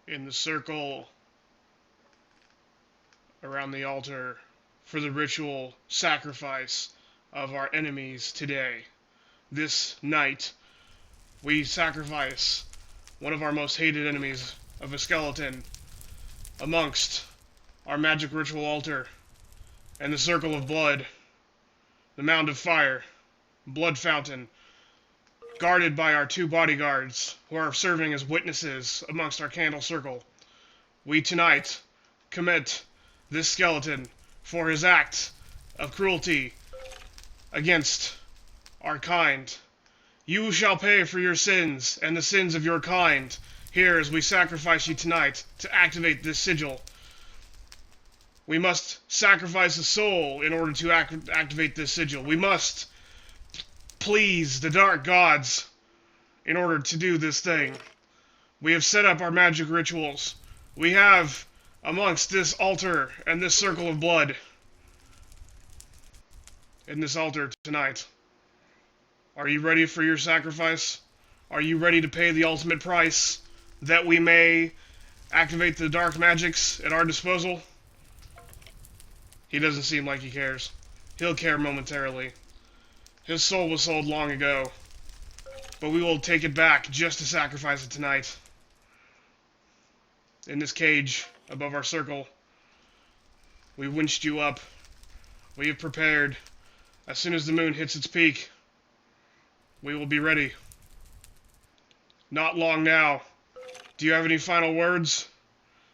in the circle around the altar for the ritual sacrifice of our enemies today. This night, we sacrifice one of our most hated enemies of a skeleton amongst our magic ritual altar and the circle of blood, the mound of fire, blood fountain, guarded by our 2 bodyguards who are serving as witnesses amongst our candle circle. We tonight commit this skeleton for his act of cruelty against our kind. You shall pay for your sins and the sins of your kind here as we sacrifice you tonight to activate this sigil. We must sacrifice a soul in order to activate this sigil. We must please the dark gods in order to do this thing. We have set up our magic rituals. We have amongst this altar and this circle of blood in this altar tonight. Are you ready for your sacrifice? Are you ready to pay the ultimate price that we may activate the dark magics at our disposal? He doesn't seem like he cares. He'll care momentarily. His soul was sold long ago, but we will take it back just to sacrifice it tonight. In this cage above our circle, we winched you up. We have prepared. As soon as the moon hits its peak, we will be ready. Not long now. Do you have any final words?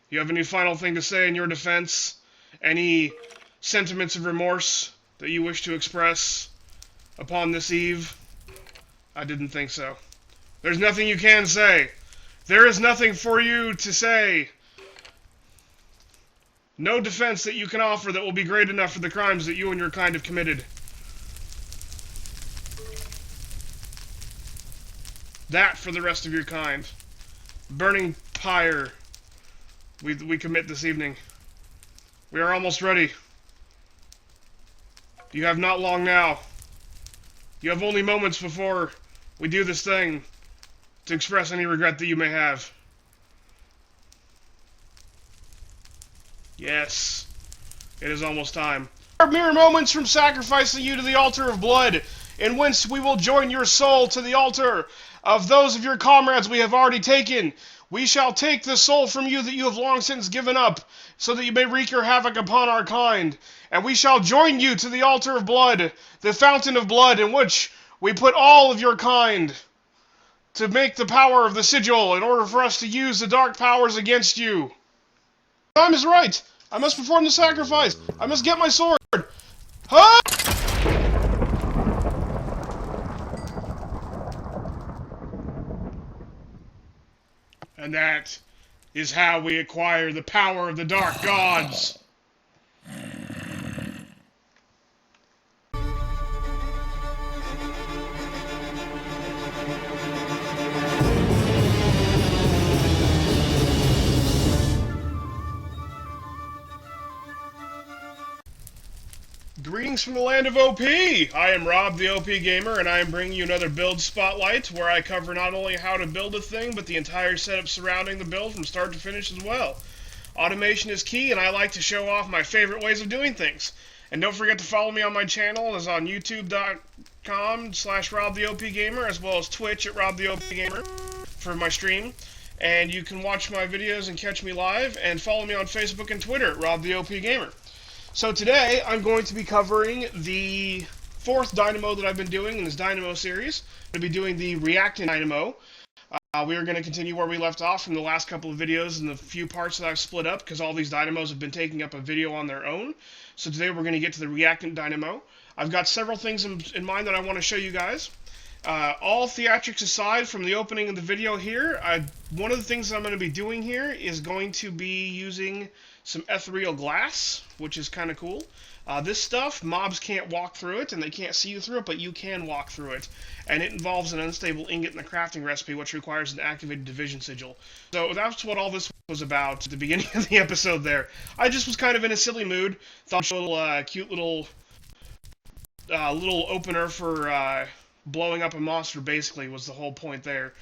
Do you have any final thing to say in your defense? Any sentiments of remorse that you wish to express upon this eve? I didn't think so. There's nothing you can say. There is nothing for you to say. No defense that you can offer that will be great enough for the crimes that you and your kind have committed. That for the rest of your kind. Burning pyre we commit this evening. We are almost ready. You have not long now. You have only moments before we do this thing to express any regret that you may have. Yes, it is almost time. Mere moments from sacrificing you to the altar of blood, in whence we will join your soul to the altar of those of your comrades we have already taken. We shall take the soul from you that you have long since given up, so that you may wreak your havoc upon our kind. And we shall join you to the altar of blood, the fountain of blood, in which we put all of your kind, to make the power of the sigil, in order for us to use the dark powers against you. The time is right. I must perform the sacrifice. I must get my sword. Huh? And that is how we acquire the power of the dark gods. Greetings from the land of OP! I am Rob the OPGamer, and I am bringing you another build spotlight where I cover not only how to build a thing, but the entire setup surrounding the build from start to finish as well. Automation is key, and I like to show off my favorite ways of doing things. And don't forget to follow me on my channel. It's on youtube.com/RobTheOPGamer, as well as Twitch at RobTheOPGamer for my stream. And you can watch my videos and catch me live, and follow me on Facebook and Twitter at RobTheOPGamer. So today, I'm going to be covering the 4th Dynamo that I've been doing in this Dynamo series. I'm going to be doing the Reactant Dynamo. We are going to continue where we left off from the last couple of videos and the few parts that I've split up, because all these Dynamos have been taking up a video on their own. So today we're going to get to the Reactant Dynamo. I've got several things in mind that I want to show you guys. All theatrics aside from the opening of the video here, one of the things that I'm going to be doing here is going to be using some ethereal glass, which is kind of cool. This stuff, mobs can't walk through it, and they can't see you through it, but you can walk through it. And it involves an unstable ingot in the crafting recipe, which requires an activated division sigil. So that's what all this was about at the beginning of the episode there. I just was kind of in a silly mood. Thought a little cute little opener for blowing up a monster, basically, was the whole point there.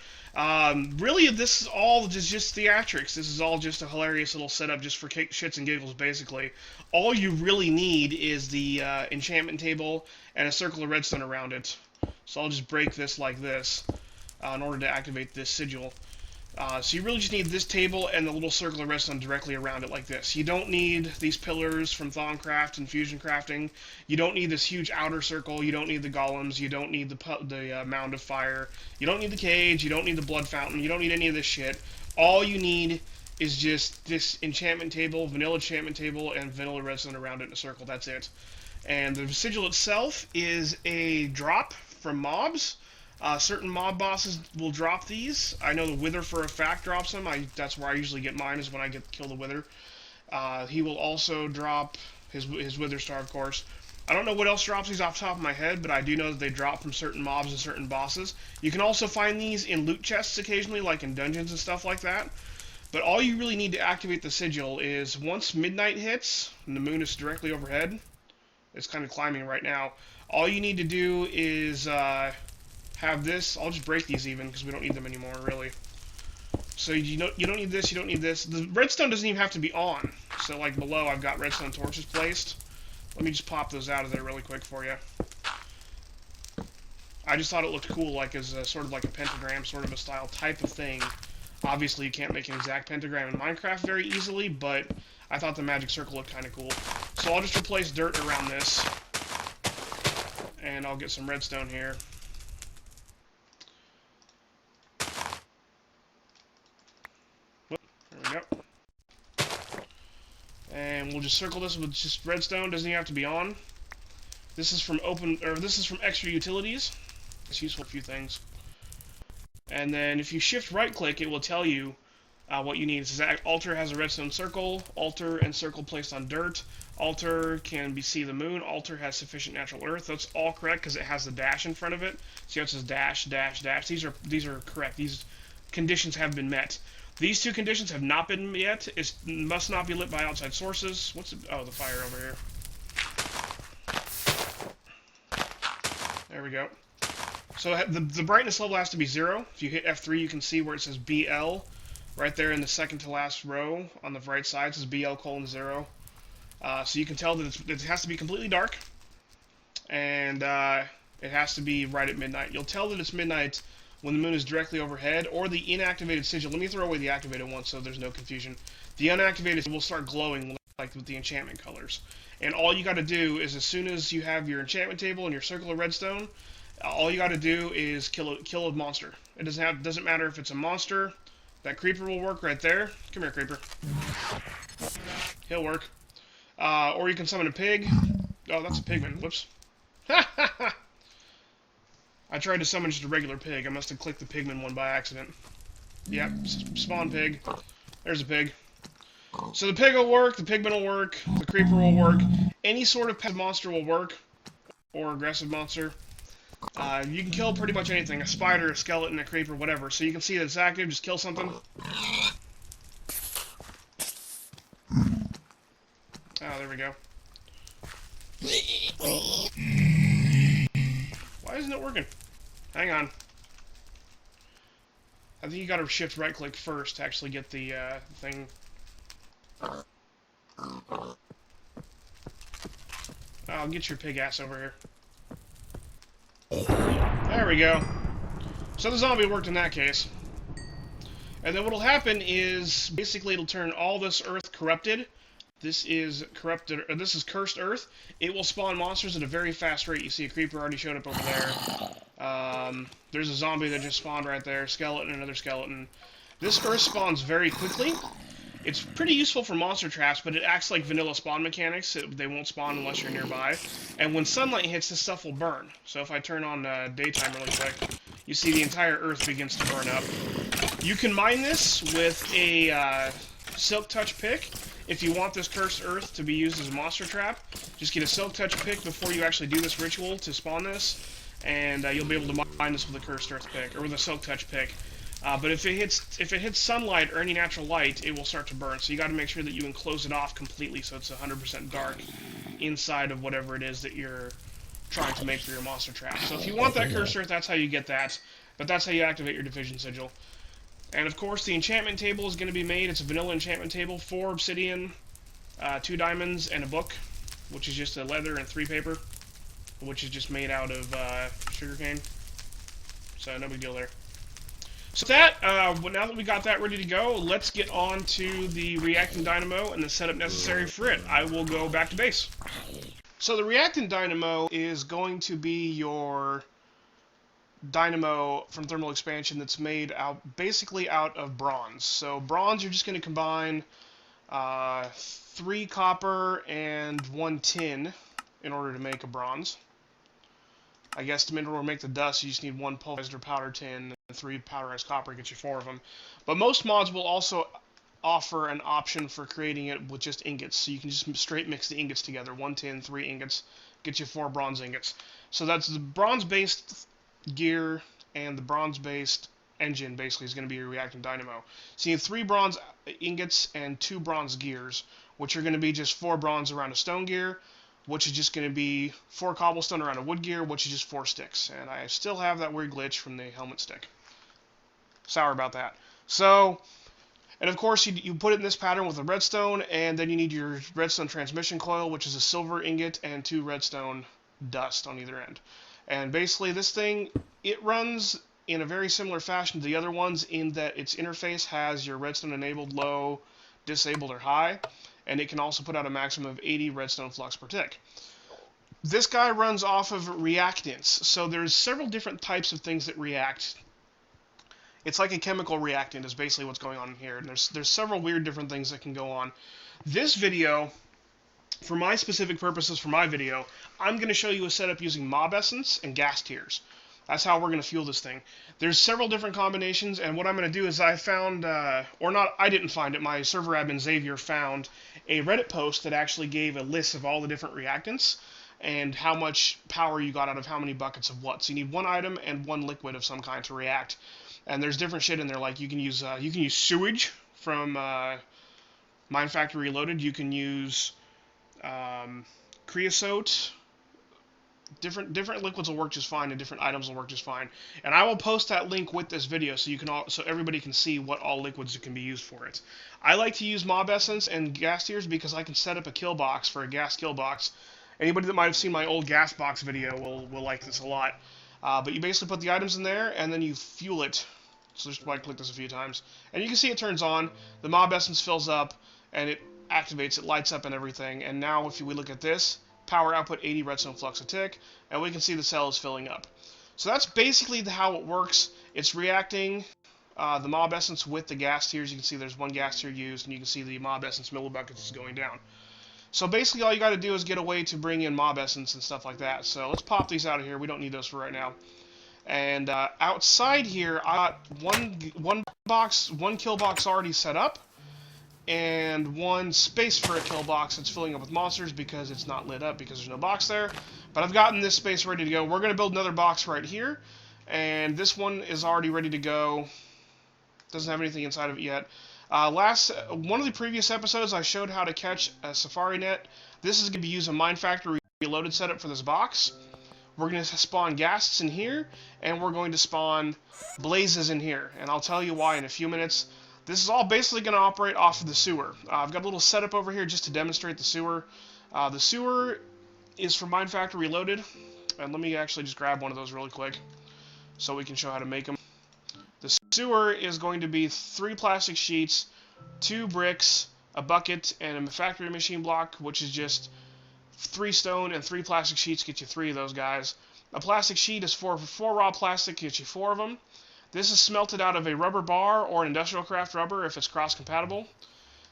Really, this is all just theatrics. This is all just a hilarious little setup just for shits and giggles, basically. All you really need is the enchantment table and a circle of redstone around it. So I'll just break this like this in order to activate this sigil. So you really just need this table and the little circle of redstone directly around it like this. You don't need these pillars from Thaumcraft and Fusion Crafting. You don't need this huge outer circle. You don't need the golems. You don't need the mound of fire. You don't need the cage. You don't need the blood fountain. You don't need any of this shit. All you need is just this enchantment table, vanilla enchantment table, and vanilla redstone around it in a circle. That's it. And the sigil itself is a drop from mobs. Certain mob bosses will drop these. I know the Wither for a fact drops them. That's where I usually get mine, is when I kill the Wither. He will also drop his Wither Star, of course. I don't know what else drops these off the top of my head, but I do know that they drop from certain mobs and certain bosses. You can also find these in loot chests occasionally, like in dungeons and stuff like that. But all you really need to activate the sigil is once midnight hits, and the moon is directly overhead. It's kind of climbing right now. All you need to do is have this. I'll just break these even because we don't need them anymore, really. So you don't need this. You don't need this. The redstone doesn't even have to be on. So like below, I've got redstone torches placed. Let me just pop those out of there really quick for you. I just thought it looked cool, like as a, sort of like a pentagram, sort of a style type of thing. Obviously, you can't make an exact pentagram in Minecraft very easily, but I thought the magic circle looked kind of cool. So I'll just replace dirt around this, and I'll get some redstone here. There we go. And we'll just circle this with just redstone. Doesn't even have to be on. This is from extra utilities. It's useful for a few things. And then if you shift right click, it will tell you what you need. It says altar has a redstone circle, altar and circle placed on dirt. Altar can see the moon. Altar has sufficient natural earth. That's all correct because it has the dash in front of it. See how it says dash, dash, dash. These are correct. These conditions have been met. These two conditions have not been met. It must not be lit by outside sources. Oh, the fire over here. There we go. So the brightness level has to be 0. If you hit F3, you can see where it says BL. Right there in the second to last row on the right side, it says BL:0. So you can tell that it has to be completely dark. And it has to be right at midnight. You'll tell that it's midnight when the moon is directly overhead, or the inactivated sigil. Let me throw away the activated one so there's no confusion. The unactivated will start glowing like with the enchantment colors. And all you got to do is, as soon as you have your enchantment table and your circle of redstone, all you got to do is kill a monster. It doesn't matter if it's a monster. That creeper will work right there. Come here, creeper. He'll work. Or you can summon a pig. Oh, that's a pigman. Whoops. I tried to summon just a regular pig. I must have clicked the pigman one by accident. Yep, spawn pig. There's a pig. So the pig will work, the pigman will work, the creeper will work. Any sort of pet monster will work, or aggressive monster. You can kill pretty much anything, a spider, a skeleton, a creeper, whatever. So you can see that it's active, just kill something. Oh, there we go. Why isn't it working? Hang on. I think you gotta shift right click first to actually get the thing. I'll get your pig ass over here. There we go. So the zombie worked in that case. And then what'll happen is, basically it'll turn all this earth corrupted. This is corrupted, or this is cursed earth. It will spawn monsters at a very fast rate. You see a creeper already showed up over there. There's a zombie that just spawned right there. Skeleton, another skeleton. This earth spawns very quickly. It's pretty useful for monster traps, but it acts like vanilla spawn mechanics. They won't spawn unless you're nearby. And when sunlight hits, this stuff will burn. So if I turn on daytime really quick, you see the entire earth begins to burn up. You can mine this with a silk touch pick. If you want this cursed earth to be used as a monster trap, just get a silk touch pick before you actually do this ritual to spawn this, and you'll be able to mine this with a cursed earth pick, or with a silk touch pick. But if it hits sunlight or any natural light, it will start to burn. So you got to make sure that you enclose it off completely, so it's 100% dark inside of whatever it is that you're trying to make for your monster trap. So if you want that cursed earth, that's how you get that. But that's how you activate your Division Sigil. And of course, the enchantment table is going to be made. It's a vanilla enchantment table: 4 obsidian, 2 diamonds, and a book, which is just a leather, and 3 paper, which is just made out of sugarcane. So no big deal there. So now that we got that ready to go, let's get on to the Reactant Dynamo and the setup necessary for it. I will go back to base. So the Reactant Dynamo is going to be your dynamo from thermal expansion that's made basically out of bronze. So bronze, you're just going to combine 3 copper and 1 tin in order to make a bronze. I guess to make the dust, you just need 1 pulverized or powder tin and 3 powderized copper, get you 4 of them. But most mods will also offer an option for creating it with just ingots, so you can just straight mix the ingots together. 1 tin, 3 ingots, get you 4 bronze ingots. So that's the bronze-based gear, and the bronze-based engine basically is going to be your Reactant Dynamo. So you have 3 bronze ingots and 2 bronze gears, which are going to be just 4 bronze around a stone gear, which is just going to be 4 cobblestone around a wood gear, which is just 4 sticks. And I still have that weird glitch from the helmet stick. Sour about that. So, and of course you put it in this pattern with a redstone, and then you need your redstone transmission coil, which is a silver ingot and 2 redstone dust on either end. And basically this thing, it runs in a very similar fashion to the other ones in that its interface has your redstone enabled, low, disabled, or high, and it can also put out a maximum of 80 redstone flux per tick. This guy runs off of reactants, so there's several different types of things that react. It's like a chemical reactant is basically what's going on here, and there's several weird different things that can go on. This video, for my specific purposes for my video, I'm going to show you a setup using mob essence and gas tiers. That's how we're going to fuel this thing. There's several different combinations, and what I'm going to do is I found, or not, I didn't find it, my server admin Xavier found a Reddit post that actually gave a list of all the different reactants and how much power you got out of how many buckets of what. So you need 1 item and 1 liquid of some kind to react. And there's different shit in there, like you can use sewage from Mine Factory Reloaded. You can use creosote. Different liquids will work just fine, and different items will work just fine. And I will post that link with this video so so everybody can see what all liquids can be used for it. I like to use mob essence and gas tiers because I can set up a kill box for a gas kill box. Anybody that might have seen my old gas box video will like this a lot. But you basically put the items in there and then you fuel it. So just right click this a few times, and you can see it turns on. The mob essence fills up and it activates. It lights up and everything. And now if we look at this, power output 80 redstone flux a tick, and we can see the cell is filling up. So that's basically how it works. It's reacting the mob essence with the gas tiers. You can see there's 1 gas tier used, and you can see the mob essence millibuckets is going down. So basically all you got to do is get a way to bring in mob essence and stuff like that. So let's pop these out of here. We don't need those for right now. And outside here, I got one kill box already set up, and 1 space for a kill box that's filling up with monsters because it's not lit up because there's no box there. But I've gotten this space ready to go. We're going to build another box right here, and this one is already ready to go. Doesn't have anything inside of it yet. One of the previous episodes, I showed how to catch a safari net. This is going to be using a Mine Factory Reloaded setup for this box. We're going to spawn ghasts in here, and we're going to spawn blazes in here. And I'll tell you why in a few minutes. This is all basically going to operate off of the sewer. I've got a little setup over here just to demonstrate the sewer. The sewer is from Mine Factory Reloaded. And let me actually just grab one of those really quick so we can show how to make them. The sewer is going to be 3 plastic sheets, 2 bricks, a bucket, and a factory machine block, which is just 3 stone and 3 plastic sheets get you 3 of those guys. A plastic sheet is 4 raw plastic, gets you 4 of them. This is smelted out of a rubber bar or an industrial craft rubber if it's cross-compatible.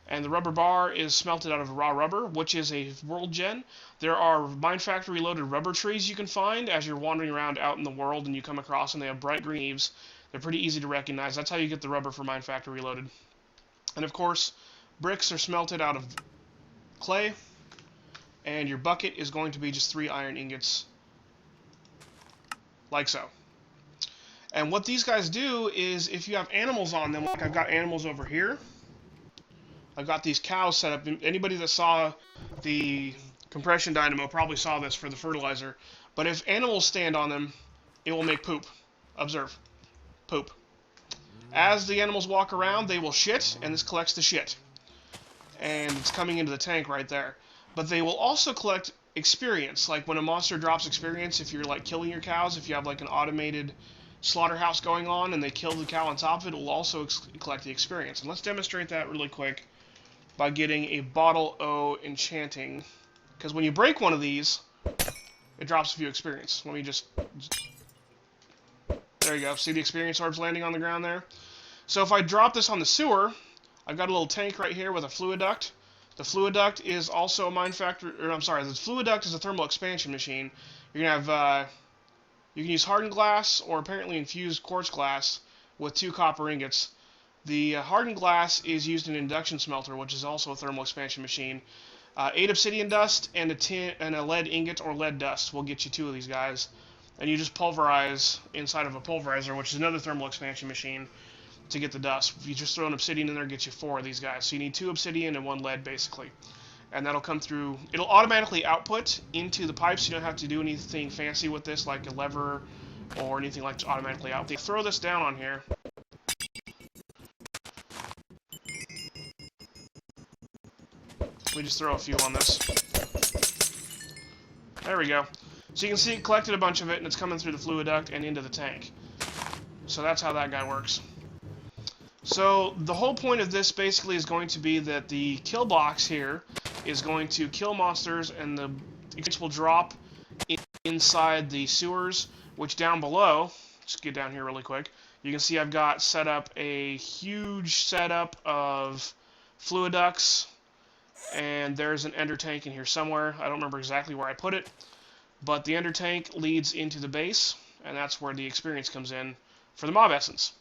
And the rubber bar is smelted out of raw rubber, which is a world gen. There are Mine Factory Reloaded rubber trees you can find as you're wandering around out in the world and you come across them. They have bright green leaves. They're pretty easy to recognize. That's how you get the rubber for Mine Factory Reloaded. And of course, bricks are smelted out of clay. And your bucket is going to be just 3 iron ingots, like so. And what these guys do is, if you have animals on them, like I've got animals over here, I've got these cows set up. Anybody that saw the compression dynamo probably saw this for the fertilizer. But if animals stand on them, it will make poop. Observe. poop. As the animals walk around, they will shit, and this collects the shit. And it's coming into the tank right there. But they will also collect experience. Like when a monster drops experience, if you're like killing your cows, if you have like an automated slaughterhouse going on and they kill the cow on top of it, it will also collect the experience. And let's demonstrate that really quick by getting a Bottle O enchanting. Because when you break one of these, it drops a few experience. Let me just... There you go. See the experience orbs landing on the ground there? So if I drop this on the sewer, I've got a little tank right here with a fluid duct. The fluid duct is also a mine factor... Or, I'm sorry, the fluid duct is a thermal expansion machine. You're going to have... you can use hardened glass or apparently infused quartz glass with 2 copper ingots. The hardened glass is used in an induction smelter, which is also a thermal expansion machine. 8 obsidian dust and a lead ingot or lead dust will get you 2 of these guys. And you just pulverize inside of a pulverizer, which is another thermal expansion machine, to get the dust. If you just throw an obsidian in there, it gets you 4 of these guys. So you need 2 obsidian and 1 lead, basically. And that'll come through. It'll automatically output into the pipes. You don't have to do anything fancy with this, like a lever or anything like to automatically output. Throw this down on here. We just throw a few on this. There we go. So you can see it collected a bunch of it, and it's coming through the fluid duct and into the tank. So that's how that guy works. So the whole point of this basically is going to be that the kill box here is going to kill monsters, and the experience will drop inside the sewers, which down below, let's get down here really quick, you can see I've got set up a huge setup of fluid ducts, and there's an ender tank in here somewhere. I don't remember exactly where I put it, but the ender tank leads into the base, and that's where the experience comes in for the mob essence.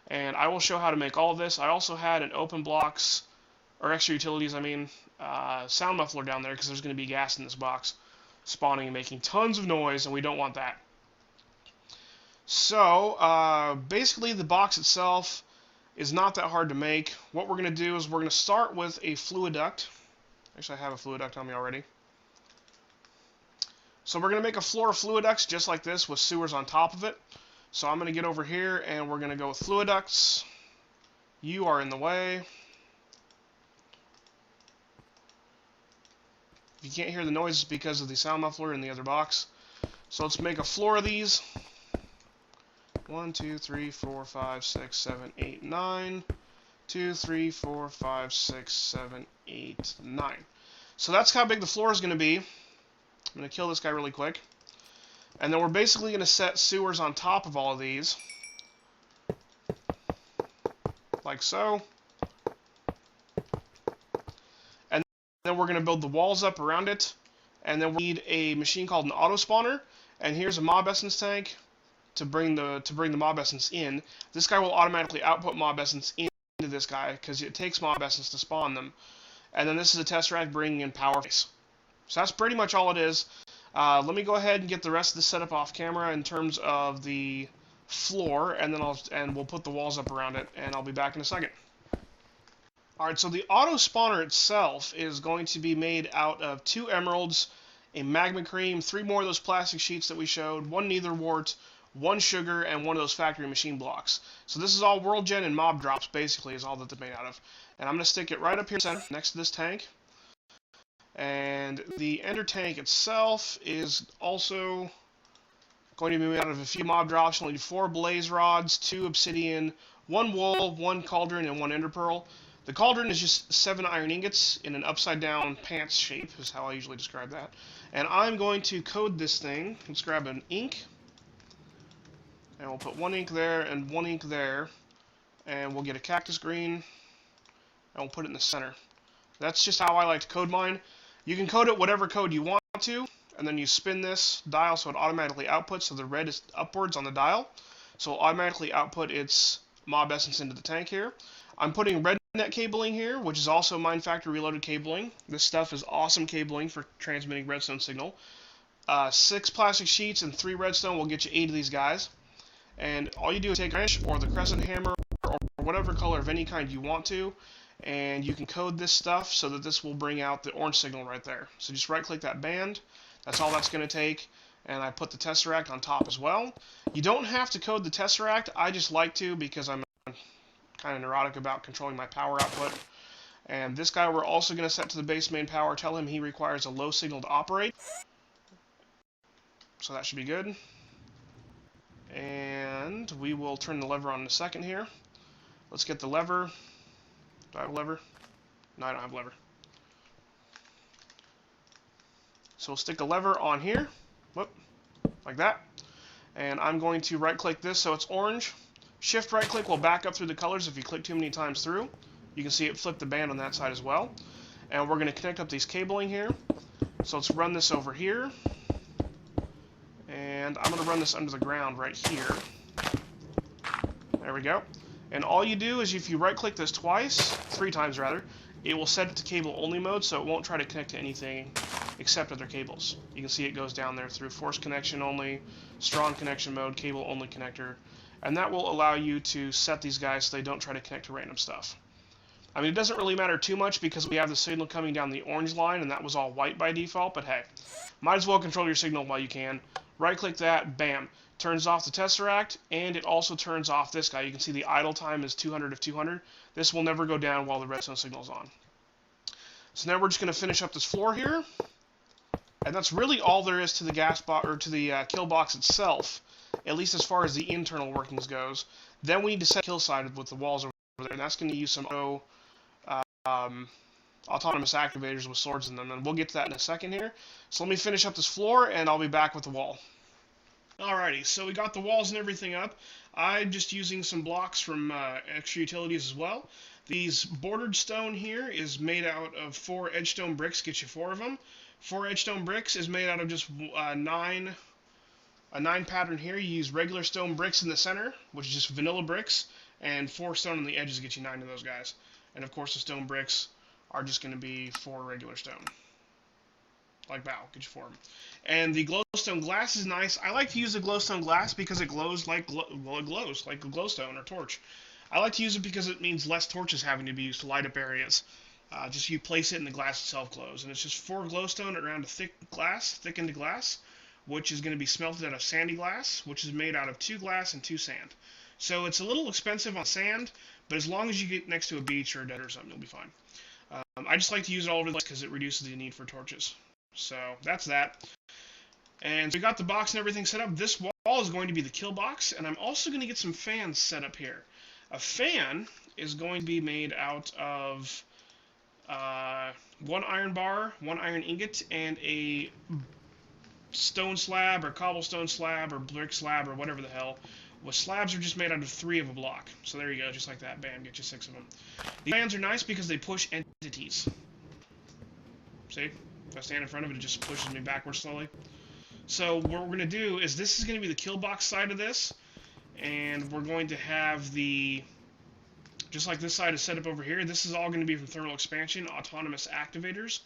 And I will show how to make all of this. I also had an open blocks, or extra utilities, I mean, sound muffler down there, because there's going to be gas in this box spawning and making tons of noise, and we don't want that. So, basically the box itself is not that hard to make. What we're going to do is we're going to start with a fluid duct. Actually, I have a fluid duct on me already. So we're going to make a floor of fluid ducts just like this with sewers on top of it. So I'm going to get over here and we're going to go with fluid ducts. You are in the way. If you can't hear the noise, it's because of the sound muffler in the other box. So let's make a floor of these. 1, 2, 3, 4, 5, 6, 7, 8, 9. 2, 3, 4, 5, 6, 7, 8, 9. So that's how big the floor is going to be. I'm going to kill this guy really quick. And then we're basically going to set sewers on top of all of these. Like so. And then we're going to build the walls up around it. And then we need a machine called an auto spawner. And here's a mob essence tank to bring the mob essence in. This guy will automatically output mob essence into this guy, because it takes mob essence to spawn them. And then this is a test rack bringing in power face. So that's pretty much all it is. Let me go ahead and get the rest of the setup off camera in terms of the floor, and then we'll put the walls up around it, and I'll be back in a second. Alright, so the auto spawner itself is going to be made out of 2 emeralds, a magma cream, 3 more of those plastic sheets that we showed, 1 nether wart, 1 sugar, and 1 of those factory machine blocks. So this is all world gen and mob drops, basically, is all that they're made out of. And I'm going to stick it right up here in the center, next to this tank. And the ender tank itself is also going to be made out of a few mob drops. You'll need 4 blaze rods, 2 obsidian, 1 wool, 1 cauldron, and 1 ender pearl. The cauldron is just 7 iron ingots in an upside down pants shape, is how I usually describe that. And I'm going to code this thing. Let's grab an ink. And we'll put 1 ink there and 1 ink there. And we'll get a cactus green. And we'll put it in the center. That's just how I like to code mine. You can code it whatever code you want to. And then you spin this dial so it automatically outputs. So the red is upwards on the dial. So it'll automatically output its mob essence into the tank here. I'm putting red net cabling here, which is also Mine Factory reloaded cabling. This stuff is awesome cabling for transmitting redstone signal. 6 plastic sheets and 3 redstone will get you 8 of these guys. And all you do is take a wrench or the crescent hammer or whatever color of any kind you want to, and you can code this stuff so that this will bring out the orange signal right there. So just right click that band. That's all that's going to take. and I put the Tesseract on top as well. You don't have to code the Tesseract. I just like to because I'm kind of neurotic about controlling my power output. And this guy we're also going to set to the base main power. Tell him he requires a low signal to operate. So that should be good. And we will turn the lever on in a second here. Let's get the lever. Do I have a lever? No, I don't have a lever. So we'll stick a lever on here. Whoop. Like that. And I'm going to right-click this so it's orange. Shift right-click will back up through the colors if you click too many times through. You can see it flip the band on that side as well. And we're going to connect up these cabling here. So let's run this over here. And I'm going to run this under the ground right here. There we go. And all you do is if you right-click this twice, 3 times rather, it will set it to cable-only mode, so it won't try to connect to anything except other cables. You can see it goes down there through force connection only, strong connection mode, cable-only connector, and that will allow you to set these guys so they don't try to connect to random stuff. I mean, it doesn't really matter too much because we have the signal coming down the orange line, and that was all white by default, but hey, might as well control your signal while you can. Right-click that, bam. Turns off the Tesseract, and it also turns off this guy. You can see the idle time is 200 of 200. This will never go down while the redstone signal is on. So now we're just going to finish up this floor here, and that's really all there is to the gas box or to the kill box itself, at least as far as the internal workings goes. Then we need to set kill side with the walls over there, and that's going to use some autonomous activators with swords in them, and we'll get to that in a second here. So let me finish up this floor, and I'll be back with the wall. Alrighty, so we got the walls and everything up. I'm just using some blocks from extra utilities as well. These bordered stone here is made out of 4 edgestone bricks, get you 4 of them. 4 edgestone bricks is made out of just a 9 pattern here. You use regular stone bricks in the center, which is just vanilla bricks, and 4 stone on the edges get you 9 of those guys. And of course the stone bricks are just going to be 4 regular stone. Like bow, get you 4 of them. And the glowstone glass is nice. I like to use the glowstone glass because it glows like, it glows like a glowstone or torch. I like to use it because it means less torches having to be used to light up areas. Just you place it and the glass itself glows. And it's just 4 glowstone around a thick glass, thickened glass, which is going to be smelted out of sandy glass, which is made out of 2 glass and 2 sand. So it's a little expensive on sand, but as long as you get next to a beach or a desert or something, you'll be fine. I just like to use it all over the place because it reduces the need for torches. So that's that. And so we got the box and everything set up. This wall is going to be the kill box, and I'm also going to get some fans set up here. A fan is going to be made out of 1 iron bar, 1 iron ingot, and a stone slab or cobblestone slab or brick slab or whatever the hell. Well, slabs are just made out of 3 of a block. So there you go, just like that. Bam, get you 6 of them. The fans are nice because they push entities. See? If I stand in front of it, it just pushes me backwards slowly. So what we're going to do is this is going to be the kill box side of this, and we're going to have the, just like this side is set up over here, this is all going to be from thermal expansion, autonomous activators.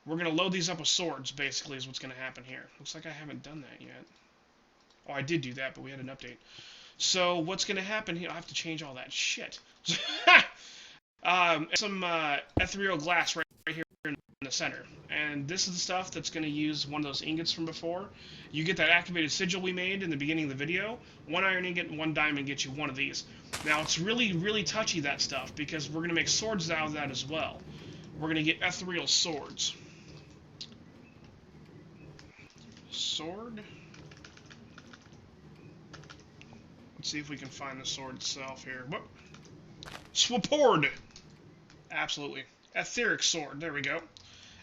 We're going to load these up with swords, basically, is what's going to happen here. Looks like I haven't done that yet. Oh, I did do that, but we had an update. So what's going to happen here, I have to change all that shit. Some ethereal glass right here in the center. And this is the stuff that's going to use one of those ingots from before. You get that activated sigil we made in the beginning of the video. 1 iron ingot and 1 diamond gets you 1 of these. Now, it's really, really touchy, that stuff, because we're going to make swords out of that as well. We're going to get ethereal swords. Sword. Let's see if we can find the sword itself here. Whoop. Swapord! Absolutely. Etheric sword. There we go.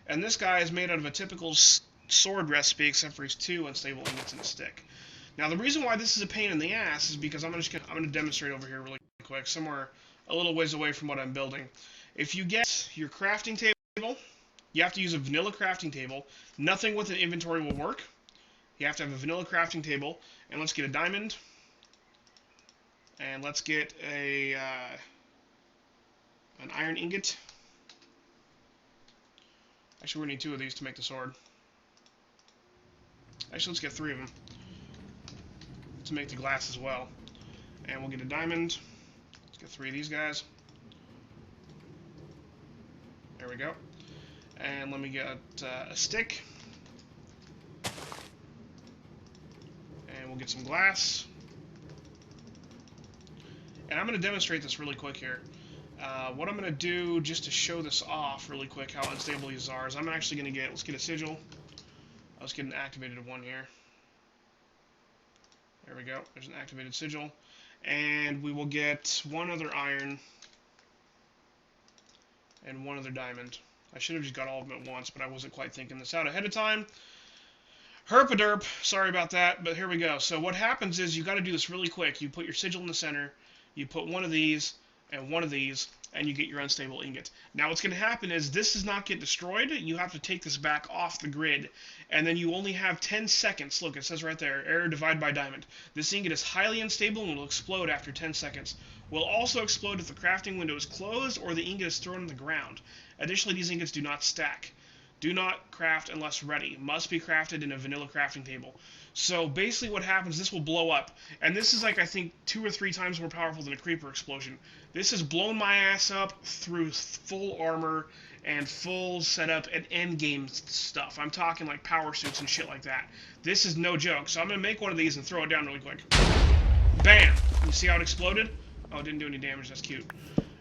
And this guy is made out of a typical sword recipe, except for his 2 unstable ingots and a stick. Now, the reason why this is a pain in the ass is because I'm going to demonstrate over here really quick, somewhere a little ways away from what I'm building. If you get your crafting table, you have to use a vanilla crafting table. Nothing with an inventory will work. You have to have a vanilla crafting table. And let's get a diamond. And let's get a an iron ingot. Actually, we're going to need 2 of these to make the sword. Actually, let's get 3 of them to make the glass as well. And we'll get a diamond. Let's get 3 of these guys. There we go. And let me get a stick. we'll get some glass. And I'm going to demonstrate this really quick here. What I'm going to do, just to show this off really quick, how unstable these are, is I'm actually going to get, let's get a sigil. Let's get an activated one here. There we go. There's an activated sigil. And we will get one other iron and one other diamond. I should have just got all of them at once, but I wasn't quite thinking this out ahead of time. Herp-a-derp. Sorry about that, but here we go. So what happens is you got to do this really quick. You put your sigil in the center, you put one of these, and you get your unstable ingot. Now what's going to happen is this does not get destroyed. You have to take this back off the grid, and then you only have 10 seconds. Look, it says right there, error divide by diamond. This ingot is highly unstable and will explode after 10 seconds. Will also explode if the crafting window is closed or the ingot is thrown on the ground. Additionally, these ingots do not stack. Do not craft unless ready. Must be crafted in a vanilla crafting table. So basically what happens, this will blow up. And this is like, I think, 2 or 3 times more powerful than a creeper explosion. This has blown my ass up through full armor and full setup and endgame stuff. I'm talking like power suits and shit like that. This is no joke. So I'm going to make one of these and throw it down really quick. Bam! You see how it exploded? Oh, it didn't do any damage. That's cute.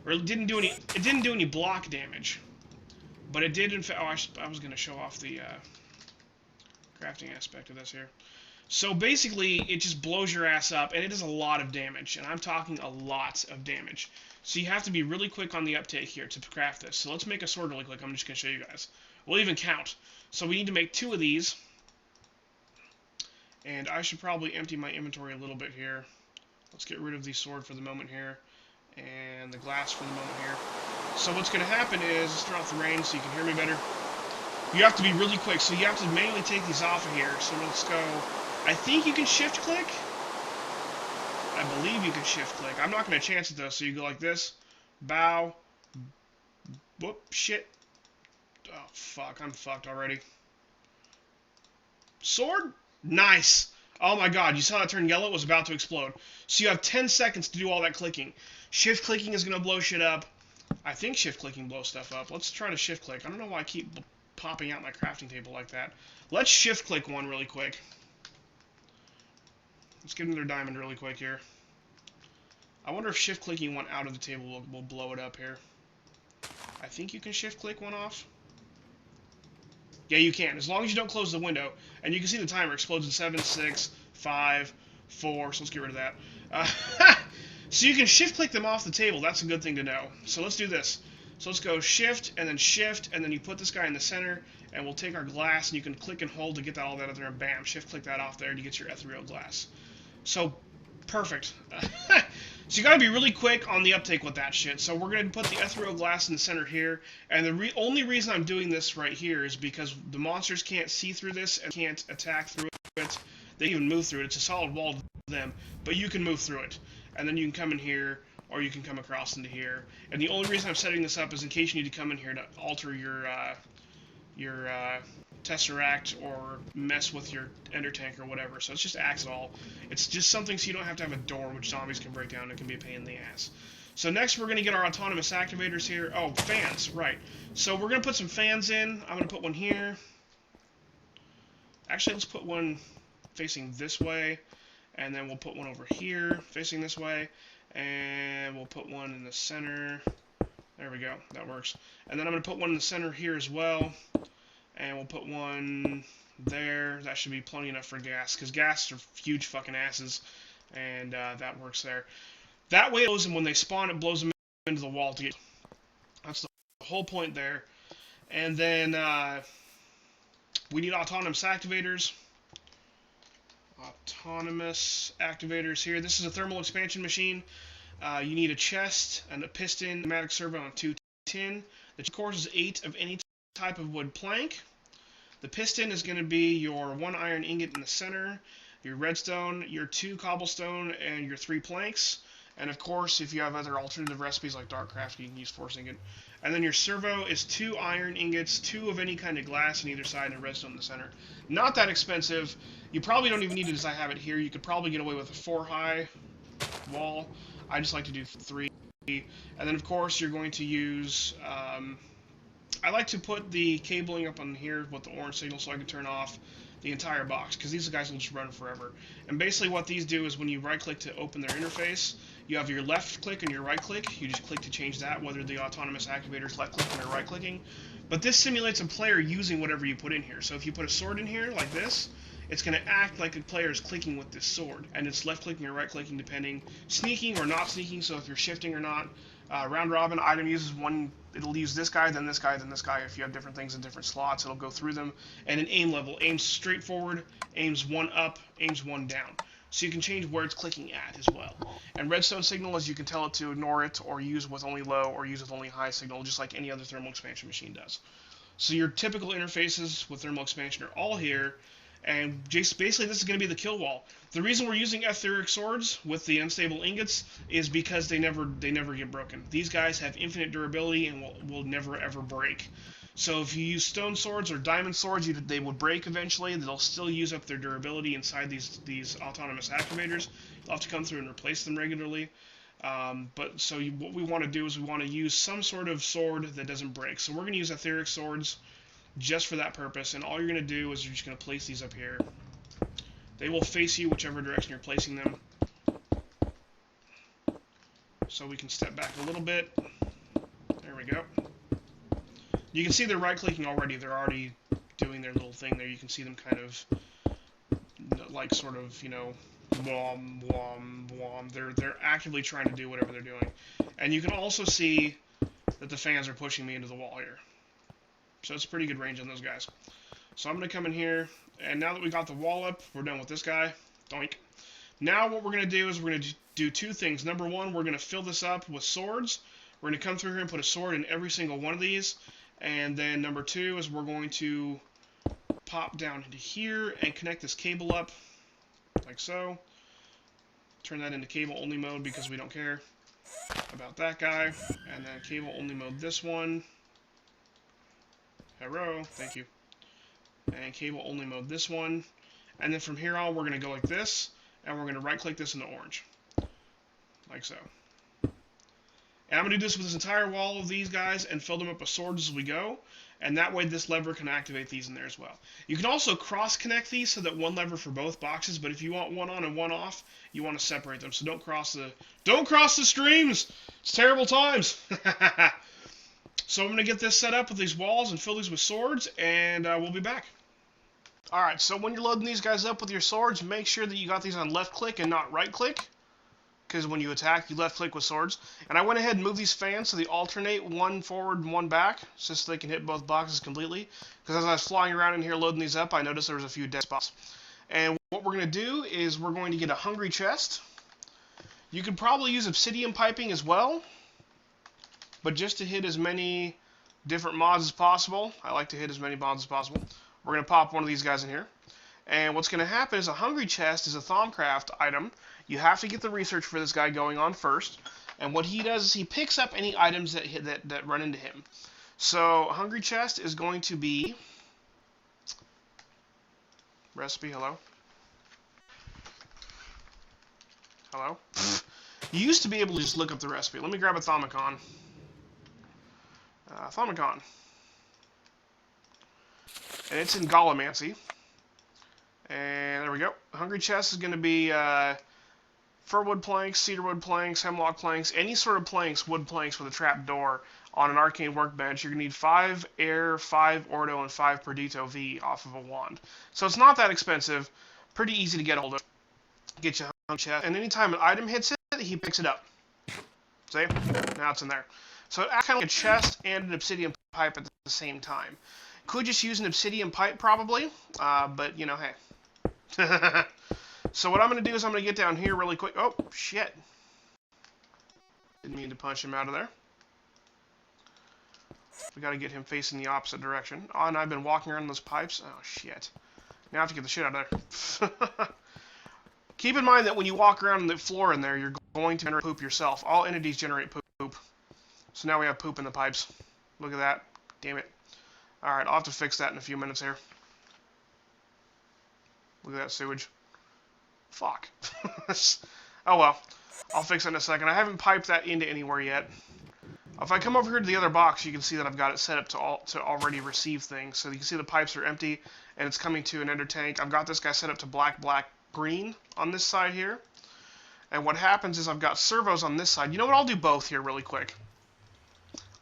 Or it didn't do any block damage. But it did, in fact. Oh, I was going to show off the crafting aspect of this here. So basically, it just blows your ass up, and it does a lot of damage. And I'm talking a lot of damage. So you have to be really quick on the uptake here to craft this. So let's make a sword really quick. I'm just going to show you guys. We'll even count. So we need to make 2 of these. And I should probably empty my inventory a little bit here. Let's get rid of the sword for the moment here. And the glass for the moment here. So what's going to happen is, let's turn off the rain so you can hear me better. You have to be really quick, so you have to manually take these off of here. So let's go. I think you can shift click. I believe you can shift click. I'm not going to chance it though, so you go like this. Bow. Whoop, shit. Oh, fuck, I'm fucked already. Sword? Nice. Oh my god, you saw that turn yellow? It was about to explode. So you have 10 seconds to do all that clicking. Shift clicking is going to blow shit up. I think shift clicking blows stuff up. Let's try to shift click. I don't know why I keep popping out my crafting table like that. Let's shift click one really quick. Let's get another diamond really quick here. I wonder if shift clicking one out of the table will blow it up here. I think you can shift click one off. Yeah, you can, as long as you don't close the window. And you can see the timer explodes in 7, 6, 5, 4. So let's get rid of that. So you can shift-click them off the table. That's a good thing to know. So let's do this. So let's go shift, and then you put this guy in the center, and we'll take our glass, and you can click and hold to get that all that out there, and bam, shift-click that off there, and you get your ethereal glass. So, perfect. So you gotta be really quick on the uptake with that shit. So we're gonna put the ethereal glass in the center here, and the only reason I'm doing this right here is because the monsters can't see through this and can't attack through it. They even move through it. It's a solid wall to them, but you can move through it. And then you can come in here, or you can come across into here. And the only reason I'm setting this up is in case you need to come in here to alter your tesseract or mess with your ender tank or whatever. So it's just acts at all. It's just something so you don't have to have a door which zombies can break down. It can be a pain in the ass. So next we're going to get our autonomous activators here. Oh, fans, right. So we're going to put some fans in. I'm going to put one here. Actually, let's put one facing this way. And then we'll put one over here, facing this way, and we'll put one in the center. There we go, that works. And then I'm going to put one in the center here as well, and we'll put one there. That should be plenty enough for gas, because gas are huge fucking asses, and that works there. That way it blows them when they spawn, it blows them into the wall to get. That's the whole point there. And then we need autonomous activators. Autonomous activators here. This is a thermal expansion machine. You need a chest and a piston, pneumatic servo, and 2 tin. The course is 8 of any type of wood plank. The piston is going to be your 1 iron ingot in the center, your redstone, your 2 cobblestone, and your 3 planks. And of course, if you have other alternative recipes like Darkcraft, you can use force ingot. And then your servo is 2 iron ingots, 2 of any kind of glass on either side, and a redstone in the center. Not that expensive. You probably don't even need it as I have it here. You could probably get away with a 4-high wall. I just like to do 3. And then of course you're going to use, I like to put the cabling up on here with the orange signal so I can turn off the entire box, because these guys will just run forever. And basically what these do is when you right-click to open their interface, you have your left click and your right click. You just click to change that, whether the autonomous activator is left-clicking or right-clicking. But this simulates a player using whatever you put in here. So if you put a sword in here, like this, it's going to act like a player is clicking with this sword. And it's left-clicking or right-clicking depending, sneaking or not sneaking, so if you're shifting or not. Round robin item uses one, it'll use this guy, then this guy, then this guy. If you have different things in different slots, it'll go through them. And an aim level, aims straight forward, aims one up, aims one down. So you can change where it's clicking at as well. And redstone signal is you can tell it to ignore it, or use with only low, or use with only high signal, just like any other thermal expansion machine does. So your typical interfaces with thermal expansion are all here. And basically this is going to be the kill wall. The reason we're using etheric swords with the unstable ingots is because they never get broken. These guys have infinite durability and will never ever break. So if you use stone swords or diamond swords, they would break eventually. They'll still use up their durability inside these autonomous activators. You'll have to come through and replace them regularly. What we want to do is we want to use some sort of sword that doesn't break. So we're going to use etheric swords just for that purpose, and all you're going to do is you're just going to place these up here. They will face you whichever direction you're placing them. So we can step back a little bit. There we go. You can see they're right-clicking already. They're already doing their little thing there. You can see them kind of, like, sort of, you know, whom, whom, whom. They're actively trying to do whatever they're doing. And you can also see that the fans are pushing me into the wall here. So it's a pretty good range on those guys. So I'm going to come in here, and now that we got the wall up, we're done with this guy. Doink. Now what we're going to do is we're going to do two things. Number one, we're going to fill this up with swords. We're going to come through here and put a sword in every single one of these. And then number two is we're going to pop down into here and connect this cable up, like so. Turn that into cable only mode because we don't care about that guy. And then cable only mode this one. Hello, thank you. And cable only mode this one. And then from here on, we're going to go like this, and we're going to right-click this into orange. Like so. And I'm going to do this with this entire wall of these guys and fill them up with swords as we go. And that way this lever can activate these in there as well. You can also cross-connect these so that one lever for both boxes, but if you want one on and one off, you want to separate them. So don't cross the streams! It's terrible times! So I'm going to get this set up with these walls and fill these with swords, and we'll be back. Alright, so when you're loading these guys up with your swords, make sure that you got these on left click and not right click, because when you attack, you left click with swords. And I went ahead and moved these fans so they alternate one forward and one back, so they can hit both boxes completely. Because as I was flying around in here loading these up, I noticed there was a few dead spots. And what we're going to do is we're going to get a hungry chest. You could probably use obsidian piping as well, but just to hit as many different mods as possible, I like to hit as many mods as possible, we're going to pop one of these guys in here. And what's going to happen is a hungry chest is a Thaumcraft item. You have to get the research for this guy going on first. And what he does is he picks up any items that run into him. So hungry chest is going to be recipe. Hello. Hello. You used to be able to just look up the recipe. Let me grab a Thaumagon. Thaumagon. And it's in Gallimancy. And there we go. Hungry chest is going to be firwood planks, cedarwood planks, hemlock planks, any sort of planks, wood planks with a trap door on an arcane workbench. You're going to need 5 air, 5 ordo, and 5 perdito V off of a wand. So it's not that expensive. Pretty easy to get a hold of. Get you a hungry chest. And anytime an item hits it, he picks it up. See? Now it's in there. So it acts kind of like a chest and an obsidian pipe at the same time. Could just use an obsidian pipe probably, but you know, hey. So what I'm going to do is I'm going to get down here really quick. Oh, shit. Didn't mean to punch him out of there. We got to get him facing the opposite direction. Oh, and I've been walking around those pipes. Oh, shit. Now I have to get the shit out of there. Keep in mind that when you walk around the floor in there, you're going to generate poop yourself. All entities generate poop. So now we have poop in the pipes. Look at that. Damn it. Alright, I'll have to fix that in a few minutes here. Look at that sewage. Fuck. Oh well. I'll fix it in a second. I haven't piped that into anywhere yet. If I come over here to the other box, you can see that I've got it set up to already receive things. So you can see the pipes are empty, and it's coming to an ender tank. I've got this guy set up to black, black, green on this side here. And what happens is I've got servos on this side. You know what? I'll do both here really quick.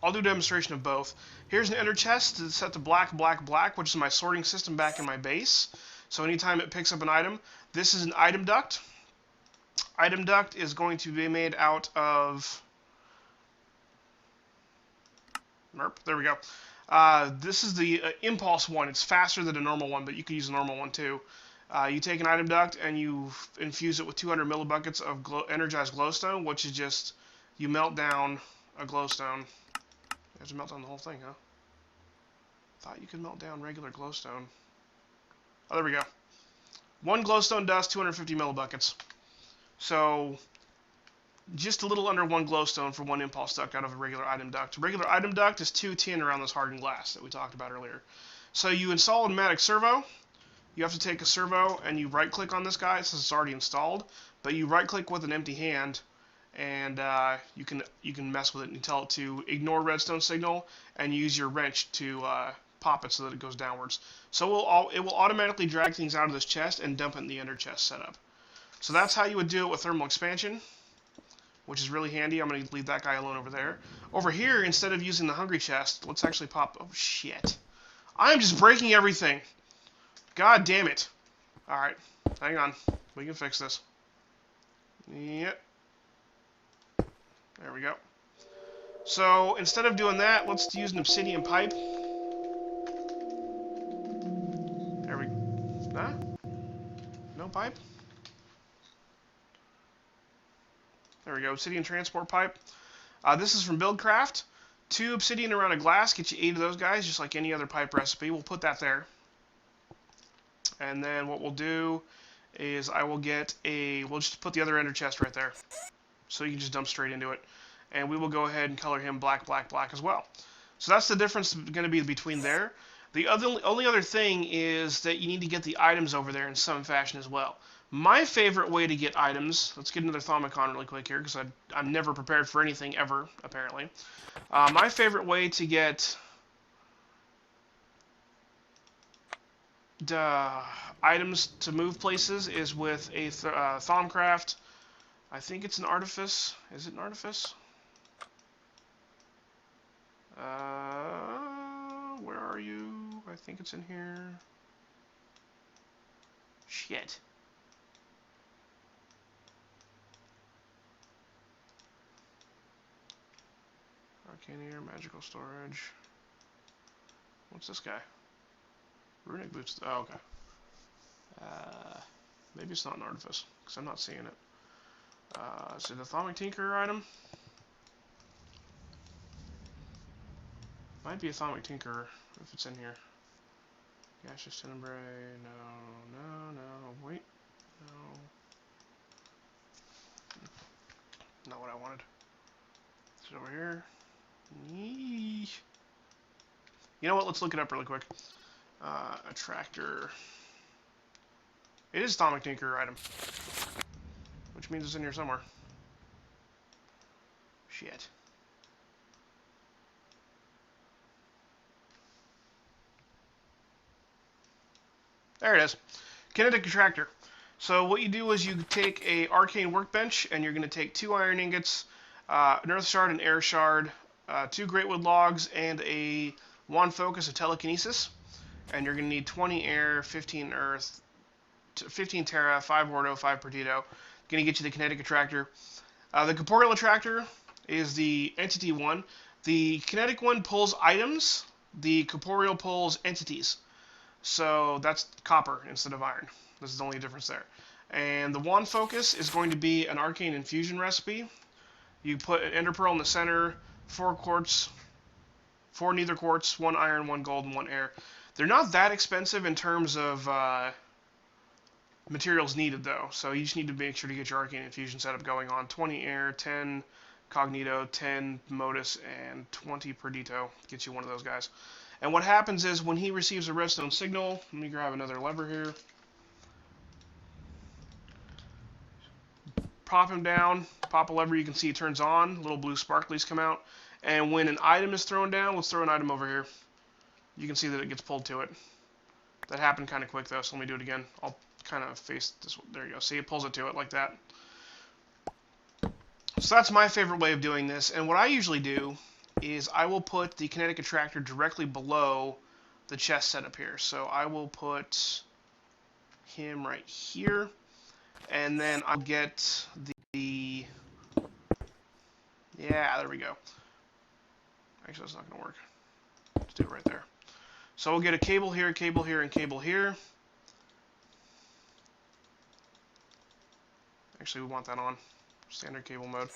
I'll do a demonstration of both. Here's an ender chest that's set to black, black, black, which is my sorting system back in my base. So anytime it picks up an item, this is an item duct. Item duct is going to be made out of... Merp, there we go. This is the impulse one. It's faster than a normal one, but you can use a normal one too. You take an item duct and you infuse it with 200 millibuckets of energized glowstone, which is just, you melt down a glowstone. You have to melt down the whole thing, huh? Thought you could melt down regular glowstone. Oh, there we go. One glowstone dust, 250 millibuckets. So, just a little under one glowstone for one impulse duct out of a regular item duct. Regular item duct is 2 tin around this hardened glass that we talked about earlier. So you install a pneumatic servo. You have to take a servo and you right-click on this guy since it's already installed. But you right-click with an empty hand, and you can mess with it and you tell it to ignore redstone signal and use your wrench to pop it so that it goes downwards. So it will automatically drag things out of this chest and dump it in the ender chest setup. So that's how you would do it with thermal expansion, which is really handy. I'm going to leave that guy alone over there. Over here, instead of using the hungry chest, let's actually pop... Oh, shit. I'm just breaking everything. God damn it. Alright, hang on. We can fix this. Yep. There we go. So, instead of doing that, let's use an obsidian pipe. There we go. Huh? No pipe? There we go, obsidian transport pipe. This is from Buildcraft. 2 obsidian around a glass, get you 8 of those guys, just like any other pipe recipe. We'll put that there. And then what we'll do is we'll just put the other ender chest right there. So you can just dump straight into it. And we will go ahead and color him black, black, black as well. So that's the difference going to be between there. The only other thing is that you need to get the items over there in some fashion as well. My favorite way to get items, let's get another Thaumaton really quick here, because I'm never prepared for anything ever, apparently. My favorite way to get items to move places is with a Thaumcraft. I think it's an Artifice. Is it an Artifice? Where are you? I think it's in here. Shit. Arcane Ear, Magical Storage. What's this guy? Runic Boots. Oh, okay. Maybe it's not an Artifice, because I'm not seeing it. Is it a Thaumic Tinkerer item? Might be a Thaumic Tinkerer, if it's in here. Gaseous Tenebrae. No. Wait. No. Not what I wanted. Is it over here? Yee. You know what? Let's look it up really quick. Attractor. It is Thaumic Tinkerer item. Which means it's in here somewhere. Shit. There it is. Kinetic Attractor. So what you do is you take a arcane workbench, and you're going to take 2 iron ingots, an earth shard, an air shard, 2 greatwood logs, and a wand focus of telekinesis. And you're going to need 20 air, 15 earth, 15 terra, 5 ordo, 5 perdido. Going to get you the kinetic attractor. The corporeal attractor is the entity one. The kinetic one pulls items. The corporeal pulls entities. So that's copper instead of iron. This is the only difference there. And the wand focus is going to be an arcane infusion recipe. You put an ender pearl in the center, 4 quartz, 4 nether quartz, 1 iron, 1 gold, and 1 air. They're not that expensive in terms of materials needed, though. So you just need to make sure to get your arcane infusion setup going on. 20 air, 10 cognito, 10 modus, and 20 perdito. Gets you one of those guys. And what happens is when he receives a redstone signal, let me grab another lever here. Pop him down, pop a lever, you can see it turns on, little blue sparklies come out, And when an item is thrown down, let's throw an item over here. You can see that it gets pulled to it. That happened kind of quick though, so let me do it again. I'll kind of face this. There you go. See, it pulls it to it like that. So that's my favorite way of doing this. And what I usually do is I will put the kinetic attractor directly below the chest setup here. So I will put him right here, and then I'll get the yeah, there we go. Actually, that's not going to work. Let's do it right there. So we'll get a cable here, and cable here. Actually, we want that on. Standard cable mode.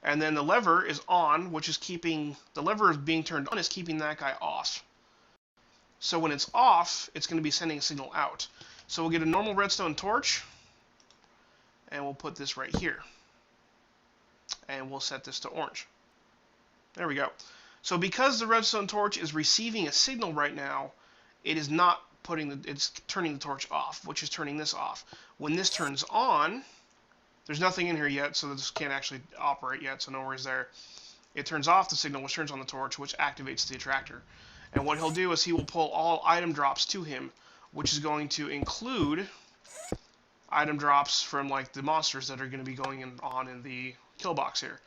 And then the lever is on, which is keeping... The lever is being turned on is keeping that guy off. So when it's off, it's going to be sending a signal out. So we'll get a normal redstone torch, and we'll put this right here. And we'll set this to orange. There we go. So because the redstone torch is receiving a signal right now, it is not it's turning the torch off, which is turning this off. When this turns on, there's nothing in here yet, so this can't actually operate yet, so no worries there. It turns off the signal, which turns on the torch, which activates the attractor. And what he'll do is he will pull all item drops to him, which is going to include item drops from like the monsters that are going to be going on in the kill box here.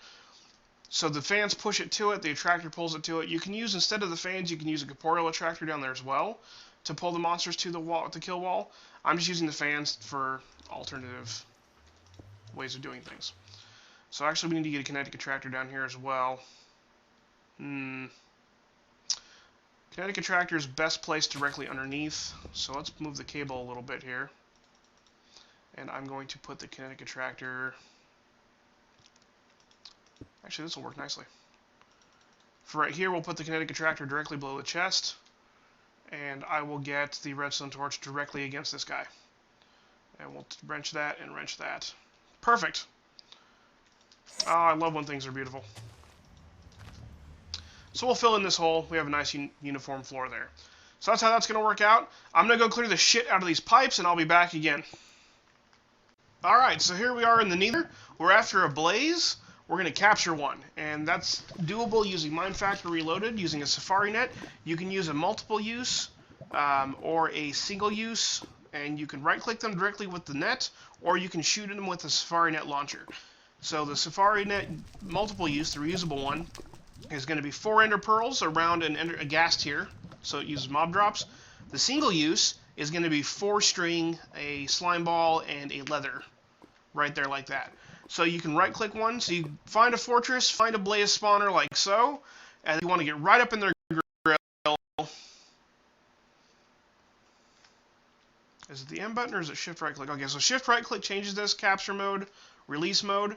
So the fans push it to it, the attractor pulls it to it. You can use, instead of the fans, you can use a corporeal attractor down there as well to pull the monsters to the wall, the kill wall. I'm just using the fans for alternative ways of doing things. So actually we need to get a kinetic attractor down here as well. Kinetic attractor is best placed directly underneath. So let's move the cable a little bit here. And I'm going to put the kinetic attractor... Actually, this will work nicely. For right here, we'll put the kinetic attractor directly below the chest. And I will get the redstone torch directly against this guy. And we'll wrench that and wrench that. Perfect. Oh, I love when things are beautiful. So we'll fill in this hole. We have a nice uniform floor there. So that's how that's going to work out. I'm going to go clear the shit out of these pipes, and I'll be back again. Alright, so here we are in the Nether. We're after a blaze. We're going to capture one, and that's doable using Mine Factor Reloaded, using a Safari Net. You can use a multiple use or a single use, and you can right-click them directly with the net, or you can shoot them with a Safari Net launcher. So the Safari Net multiple use, the reusable one, is going to be 4 ender pearls around a ghast here, so it uses mob drops. The single use is going to be 4 string, a slime ball, and a leather, right there like that. So you can right-click one, so you find a fortress, find a blaze spawner like so, and you want to get right up in their grill. Is it the M button or is it shift right-click? Okay, so shift right-click changes this, capture mode, release mode,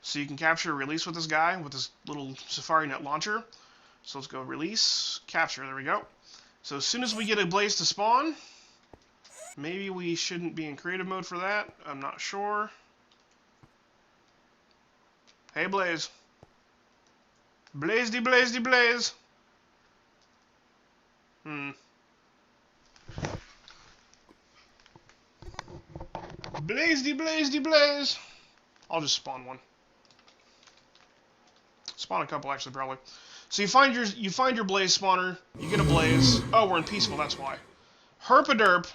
so you can capture or release with this guy, with this little Safari Net launcher. So let's go release, capture, there we go. So as soon as we get a blaze to spawn, maybe we shouldn't be in creative mode for that, I'm not sure. Hey, Blaze. Blaze-de, blaze-de, blaze. Blaze-de, blaze-de, blaze. I'll just spawn one. Spawn a couple, actually, probably. So you find your blaze spawner. You get a blaze. Oh, we're in peaceful, that's why. Herpaderp.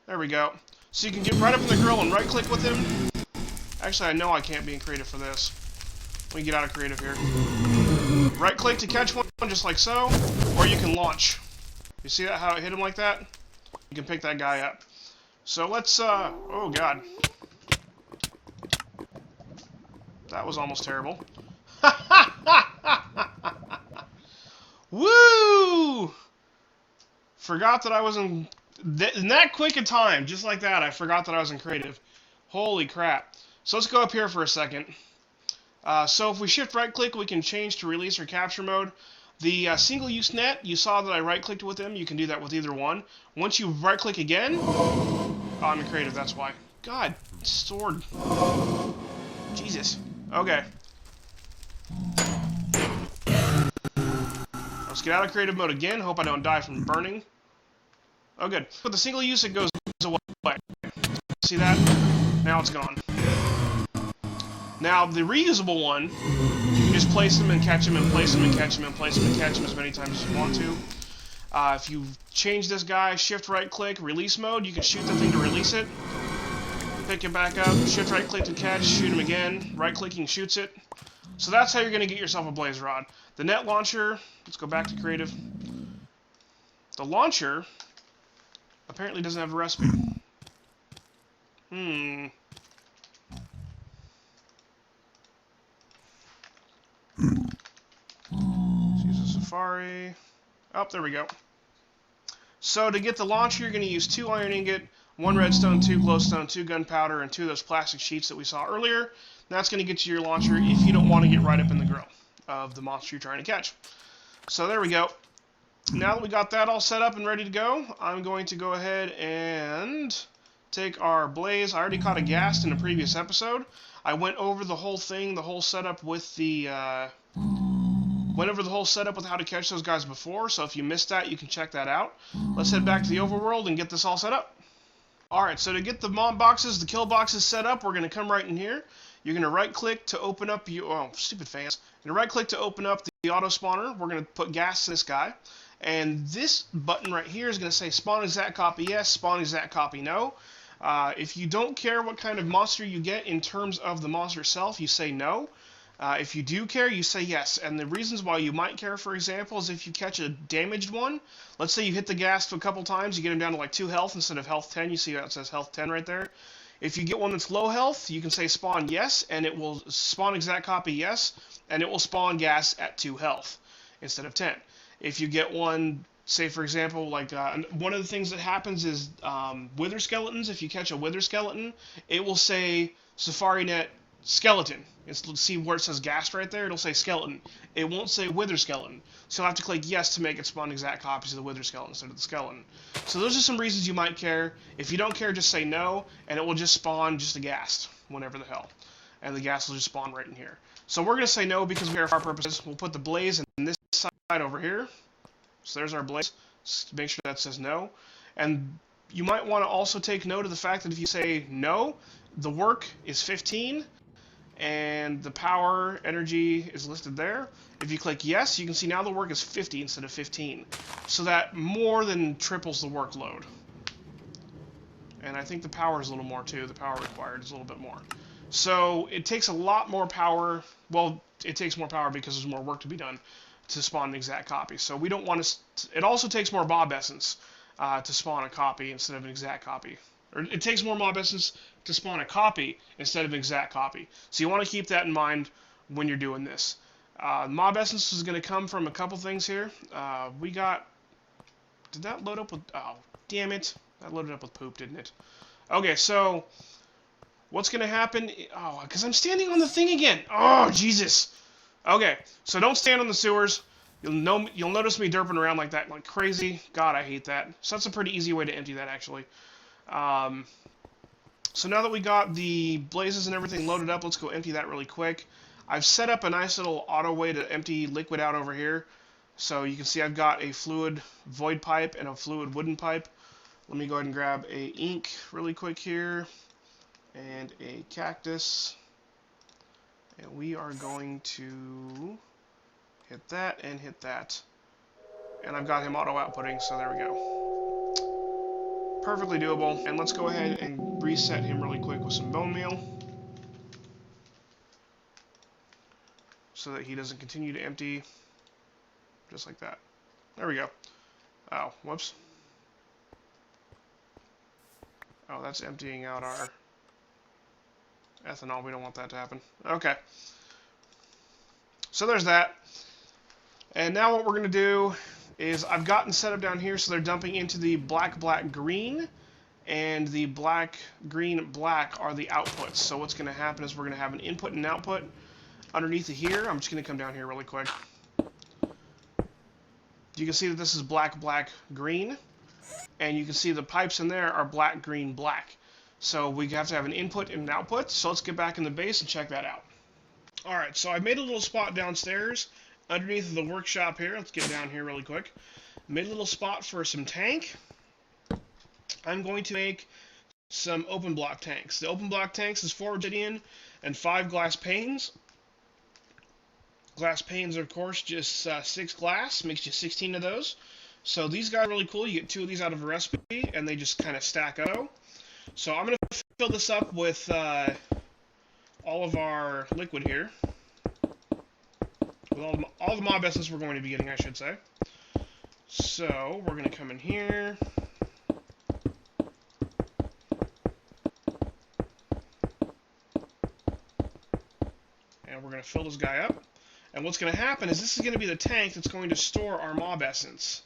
There we go. So you can get right up in the grill and right-click with him. Actually, I know I can't be in creative for this. Let me get out of creative here. Right-click to catch one, just like so, or you can launch. You see that, how it hit him like that? You can pick that guy up. So let's, oh god. That was almost terrible. Woo! Forgot that I was in that quick a time, just like that, I forgot that I was in creative. Holy crap. So let's go up here for a second. So if we shift right-click, we can change to release or capture mode. The single-use net, you saw that I right-clicked with them. You can do that with either one. Once you right-click again... Oh, I'm in creative, that's why. God, sword. Jesus. Okay. Let's get out of creative mode again. Hope I don't die from burning. Oh, good. With the single-use, it goes away. See that? Now it's gone. Now, the reusable one, you can just place them and catch them and place them and catch them and place them and catch them as many times as you want to. If you change this guy, shift right click, release mode, you can shoot the thing to release it. Pick it back up, shift right click to catch, shoot him again, right clicking shoots it. So that's how you're going to get yourself a blaze rod. The net launcher, let's go back to creative. The launcher apparently doesn't have a recipe. Let's use a Safari. Oh, there we go. So to get the launcher, you're going to use 2 iron ingot, 1 redstone, 2 glowstone, 2 gunpowder, and 2 of those plastic sheets that we saw earlier. That's going to get you your launcher if you don't want to get right up in the grill of the monster you're trying to catch. So there we go. Now that we got that all set up and ready to go, I'm going to go ahead and take our blaze. I already caught a ghast in a previous episode. I went over the whole thing, the whole setup with the... Went over the whole setup with how to catch those guys before, so if you missed that, you can check that out. Let's head back to the overworld and get this all set up. Alright, so to get the mob boxes, the kill boxes set up, we're going to come right in here. You're going to right-click to open up your... Oh, stupid fans. You're going to right-click to open up the auto-spawner. We're going to put gas in this guy. And this button right here is going to say spawn exact copy yes, spawn exact copy no. If you don't care what kind of monster you get in terms of the monster itself, you say no. If you do care, you say yes. And the reasons why you might care, for example, is if you catch a damaged one. Let's say you hit the gas a couple times, you get him down to like 2 health instead of health 10. You see how it says health 10 right there? If you get one that's low health, you can say spawn yes, and it will spawn exact copy yes, and it will spawn gas at 2 health instead of 10. If you get one, say for example, like one of the things that happens is wither skeletons. If you catch a wither skeleton, it will say Safari Net skeleton. Let's see where it says ghast right there. It'll say skeleton. It won't say wither skeleton. So you'll have to click yes to make it spawn exact copies of the wither skeleton instead of the skeleton. So those are some reasons you might care. If you don't care, just say no, and it will just spawn just a ghast whenever the hell. And the ghast will just spawn right in here. So we're going to say no because we are for our purposes. We'll put the blaze in this side over here. So there's our blaze. Make sure that says no. And you might want to also take note of the fact that if you say no, the work is 15. And the power energy is listed there. If you click yes, you can see now the work is 50 instead of 15. So that more than triples the workload. And I think the power is a little more too. The power required is a little bit more. So it takes a lot more power. Well, it takes more power because there's more work to be done to spawn an exact copy. So we don't want to... It also takes more mob essence to spawn a copy instead of an exact copy. Or it takes more mob essence to spawn a copy instead of an exact copy. So you want to keep that in mind when you're doing this. Mob essence is going to come from a couple things here. We got... Did that load up with... Oh, damn it. That loaded up with poop, didn't it? Okay, so... What's going to happen... Oh, because I'm standing on the thing again. Oh, Jesus. Okay, so don't stand on the sewers. You'll notice me derping around like that, like crazy. God, I hate that. So that's a pretty easy way to empty that, actually. So now that we got the blazes and everything loaded up, let's go empty that really quick. I've set up a nice little auto way to empty liquid out over here. So you can see I've got a fluid void pipe and a fluid wooden pipe. Let me go ahead and grab a ink really quick here and a cactus. And we are going to hit that and hit that. And I've got him auto outputting, so there we go. Perfectly doable. And let's go ahead and reset him really quick with some bone meal, so that he doesn't continue to empty. Just like that. There we go. Oh, whoops. Oh, that's emptying out our ethanol. We don't want that to happen. Okay. So there's that. And now what we're going to do is I've gotten set up down here so they're dumping into the black, black, green. And the black, green, black are the outputs. So what's going to happen is we're going to have an input and output underneath of here. I'm just going to come down here really quick. You can see that this is black, black, green. And you can see the pipes in there are black, green, black. So we have to have an input and an output. So let's get back in the base and check that out. Alright, so I made a little spot downstairs underneath the workshop here. Let's get down here really quick. Made a little spot for some tank. I'm going to make some open block tanks. The open block tanks is 4 obsidian and 5 glass panes. glass panes are, of course, just 6 glass. Makes you 16 of those. So these guys are really cool. You get 2 of these out of a recipe, and they just kind of stack up. So I'm going to fill this up with all of our liquid here. With all the mob essence we're going to be getting, I should say. So we're going to come in here. And we're going to fill this guy up. And what's going to happen is this is going to be the tank that's going to store our mob essence.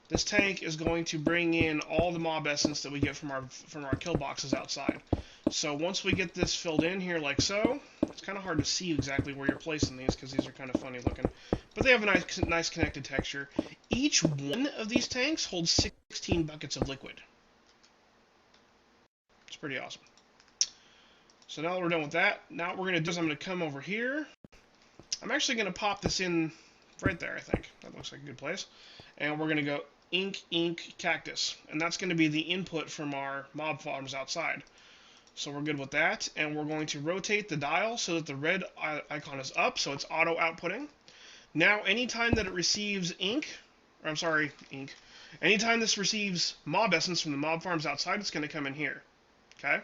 This tank is going to bring in all the mob essence that we get from our kill boxes outside. So once we get this filled in here like so, it's kind of hard to see exactly where you're placing these because these are kind of funny looking. But they have a nice connected texture. Each one of these tanks holds 16 buckets of liquid. It's pretty awesome. So now that we're done with that, now what we're going to do is I'm going to come over here. I'm actually going to pop this in right there, I think. That looks like a good place. And we're going to go ink, ink, cactus. And that's going to be the input from our mob farms outside. So we're good with that. And we're going to rotate the dial so that the red icon is up, so it's auto outputting. Now, anytime that it receives ink, anytime this receives mob essence from the mob farms outside, it's going to come in here. Okay?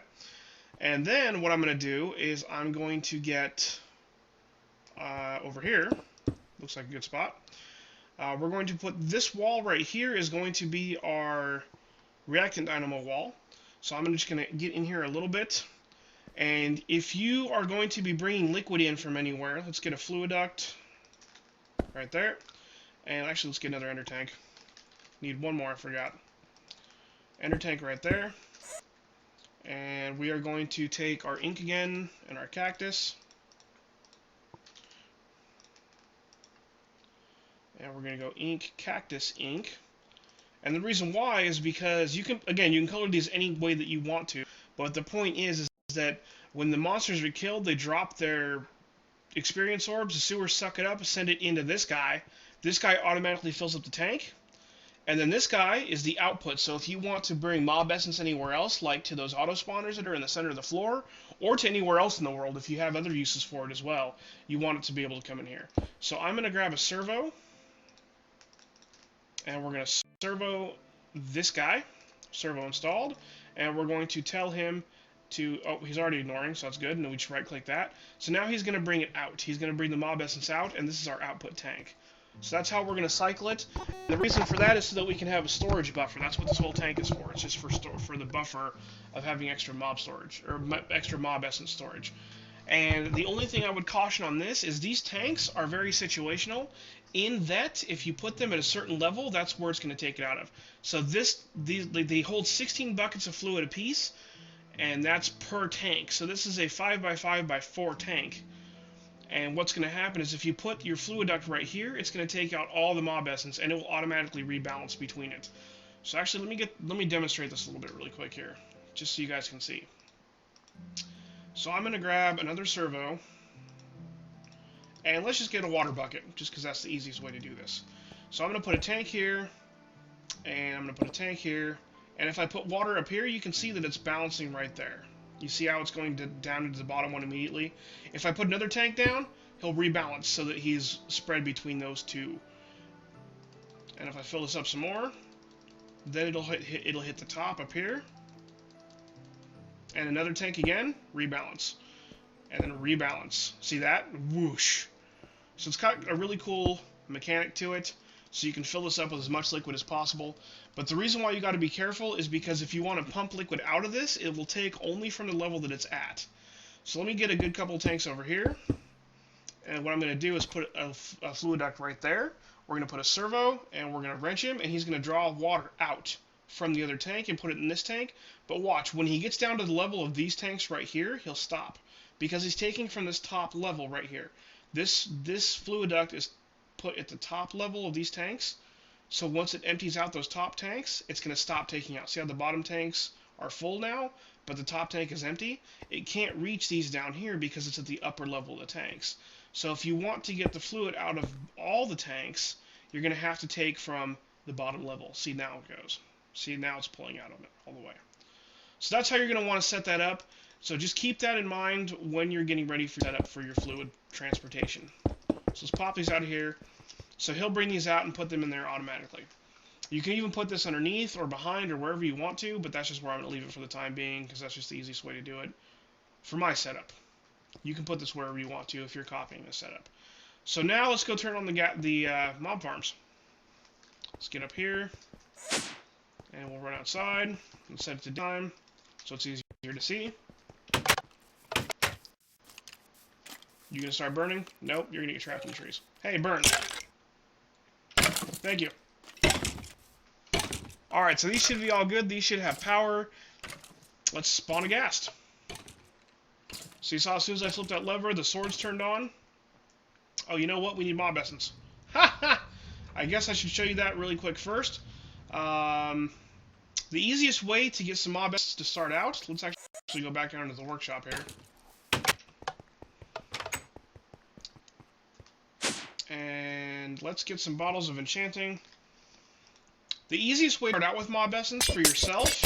And then what I'm going to do is I'm going to get over here. Looks like a good spot. We're going to put this wall right here is going to be our Reactant Dynamo wall. So I'm just going to get in here a little bit. And if you are going to be bringing liquid in from anywhere, let's get a fluid duct right there. And actually, let's get another ender tank. Need one more, I forgot. Ender tank right there. And we are going to take our ink again and our cactus. And we're going to go ink, cactus, ink. And the reason why is because you can color these any way that you want to. But the point is that when the monsters are killed, they drop their experience orbs. The sewers suck it up, send it into this guy. This guy automatically fills up the tank. And then this guy is the output. So if you want to bring mob essence anywhere else, like to those auto spawners that are in the center of the floor, or to anywhere else in the world, if you have other uses for it as well, you want it to be able to come in here. So I'm going to grab a servo. And we're going to servo this guy, servo installed, and we're going to tell him to, oh, he's already ignoring, so that's good, and we just right-click that. So now he's going to bring it out. He's going to bring the mob essence out, and this is our output tank. So that's how we're going to cycle it. And the reason for that is so that we can have a storage buffer. That's what this whole tank is for. It's just for the buffer of having extra mob storage, or extra mob essence storage. And the only thing I would caution on this is these tanks are very situational, in that if you put them at a certain level, that's where it's going to take it out of. So they hold 16 buckets of fluid apiece, and that's per tank. So this is a 5x5x4 tank. And what's going to happen is if you put your fluid duct right here, it's going to take out all the mob essence, and it will automatically rebalance between it. So actually, let me demonstrate this a little bit really quick here, just so you guys can see. So I'm going to grab another servo, and let's just get a water bucket, just because that's the easiest way to do this. So I'm going to put a tank here, and I'm going to put a tank here, and if I put water up here, you can see that it's balancing right there. You see how it's going down into the bottom one immediately? If I put another tank down, he'll rebalance so that he's spread between those two. And if I fill this up some more, then it'll hit the top up here. And another tank again, rebalance. And then rebalance. See that? Whoosh. So it's got a really cool mechanic to it. So you can fill this up with as much liquid as possible. But the reason why you got to be careful is because if you want to pump liquid out of this, it will take only from the level that it's at. So let me get a good couple tanks over here. And what I'm going to do is put a fluid duct right there. We're going to put a servo, and we're going to wrench him, and he's going to draw water out from the other tank and put it in this tank. But watch, when he gets down to the level of these tanks right here, he'll stop. Because he's taking from this top level right here. This fluid duct is put at the top level of these tanks. So once it empties out those top tanks, it's going to stop taking out. See how the bottom tanks are full now, but the top tank is empty? It can't reach these down here because it's at the upper level of the tanks. So if you want to get the fluid out of all the tanks, you're going to have to take from the bottom level. See, now it goes. See, now it's pulling out of it all the way. So that's how you're going to want to set that up. So just keep that in mind when you're getting ready for setup for your fluid transportation. So let's pop these out of here. So he'll bring these out and put them in there automatically. You can even put this underneath or behind or wherever you want to, but that's just where I'm going to leave it for the time being, because that's just the easiest way to do it for my setup. You can put this wherever you want to if you're copying this setup. So now let's go turn on the mob farms. Let's get up here, and we'll run outside and set it to time, so it's easier to see. You gonna start burning? Nope, you're gonna get trapped in the trees. Hey, burn. Thank you. Alright, so these should be all good. These should have power. Let's spawn a ghast. So you saw as soon as I flipped that lever, the swords turned on. Oh, you know what? We need mob essence. Ha ha! I guess I should show you that really quick first. The easiest way to get some mob essence to start out, let's actually go back down to the workshop here. And let's get some bottles of enchanting. The easiest way to start out with mob essence for yourself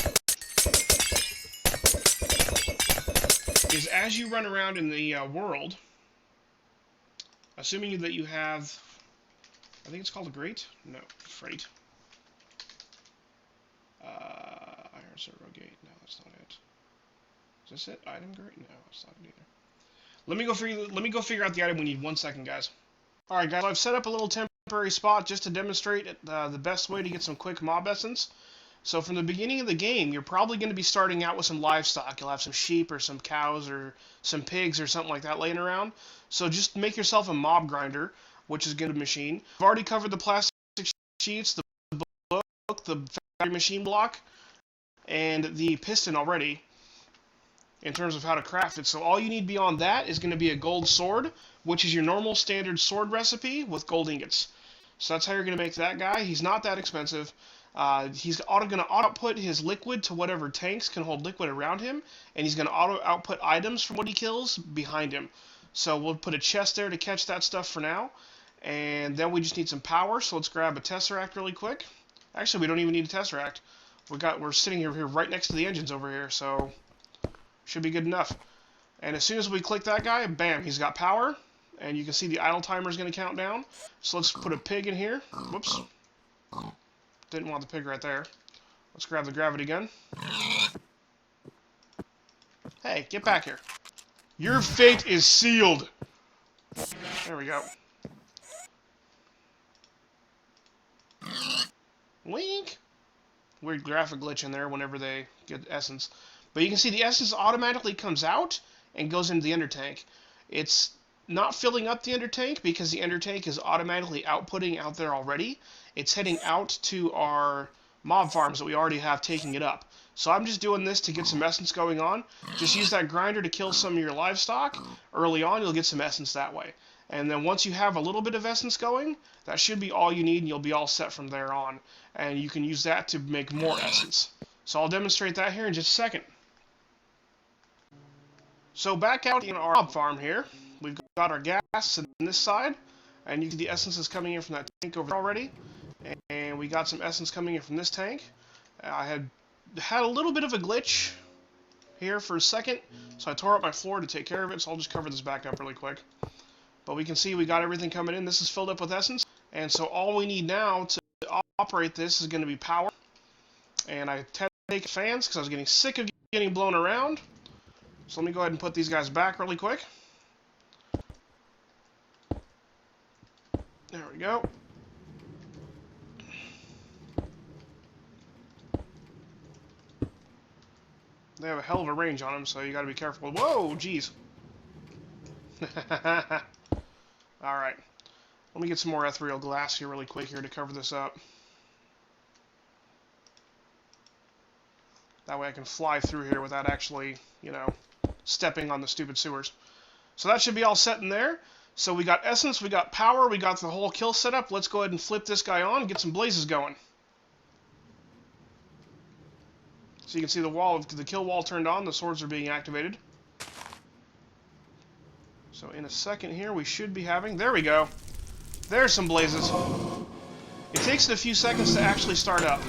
is as you run around in the world, assuming that you have, I think it's called a grate? No, freight. Iron servo gate. No, that's not it. Is this it? Item grate? No, that's not it either. Let me go figure out the item we need. 1 second, guys. Alright, guys, I've set up a little temporary spot just to demonstrate the best way to get some quick mob essence. So from the beginning of the game, you're probably going to be starting out with some livestock. You'll have some sheep or some cows or some pigs or something like that laying around. So just make yourself a mob grinder, which is a good machine. I've already covered the plastic sheets, the book, the factory machine block, and the piston already in terms of how to craft it. So all you need beyond that is going to be a gold sword, which is your normal standard sword recipe with gold ingots. So that's how you're going to make that guy. He's not that expensive. He's going to auto-output his liquid to whatever tanks can hold liquid around him, and he's going to auto-output items from what he kills behind him. So we'll put a chest there to catch that stuff for now, and then we just need some power, so let's grab a tesseract really quick. Actually, we don't even need a tesseract. We're sitting here right next to the engines over here, so should be good enough. And as soon as we click that guy, bam, he's got power, and you can see the idle timer is going to count down. So let's put a pig in here. Whoops. Didn't want the pig right there. Let's grab the gravity gun. Hey, get back here. Your fate is sealed. There we go. Wink. Weird graphic glitch in there whenever they get essence. But you can see the essence automatically comes out and goes into the ender tank. It's not filling up the ender tank because the ender tank is automatically outputting out there already. It's heading out to our mob farms that we already have taking it up. So I'm just doing this to get some essence going on. Just use that grinder to kill some of your livestock. Early on, you'll get some essence that way. And then once you have a little bit of essence going, that should be all you need, and you'll be all set from there on. And you can use that to make more essence. So I'll demonstrate that here in just a second. So back out in our mob farm here, we've got our gas on this side, and you can see the essence is coming in from that tank over there already. And we got some essence coming in from this tank. I had a little bit of a glitch here for a second, so I tore up my floor to take care of it, so I'll just cover this back up really quick. But we can see we got everything coming in. This is filled up with essence, and so all we need now to operate this is going to be power. And I take fans because I was getting sick of getting blown around. So let me go ahead and put these guys back really quick. There we go. They have a hell of a range on them, so you got to be careful. Whoa, jeez. Alright. Let me get some more ethereal glass here really quick here to cover this up. That way I can fly through here without actually, you know, stepping on the stupid sewers. So that should be all set in there. So we got essence, we got power, we got the whole kill setup. Let's go ahead and flip this guy on and get some blazes going. So you can see the kill wall turned on, the swords are being activated. So in a second here we should be having, there we go. There's some blazes. It takes it a few seconds to actually start up.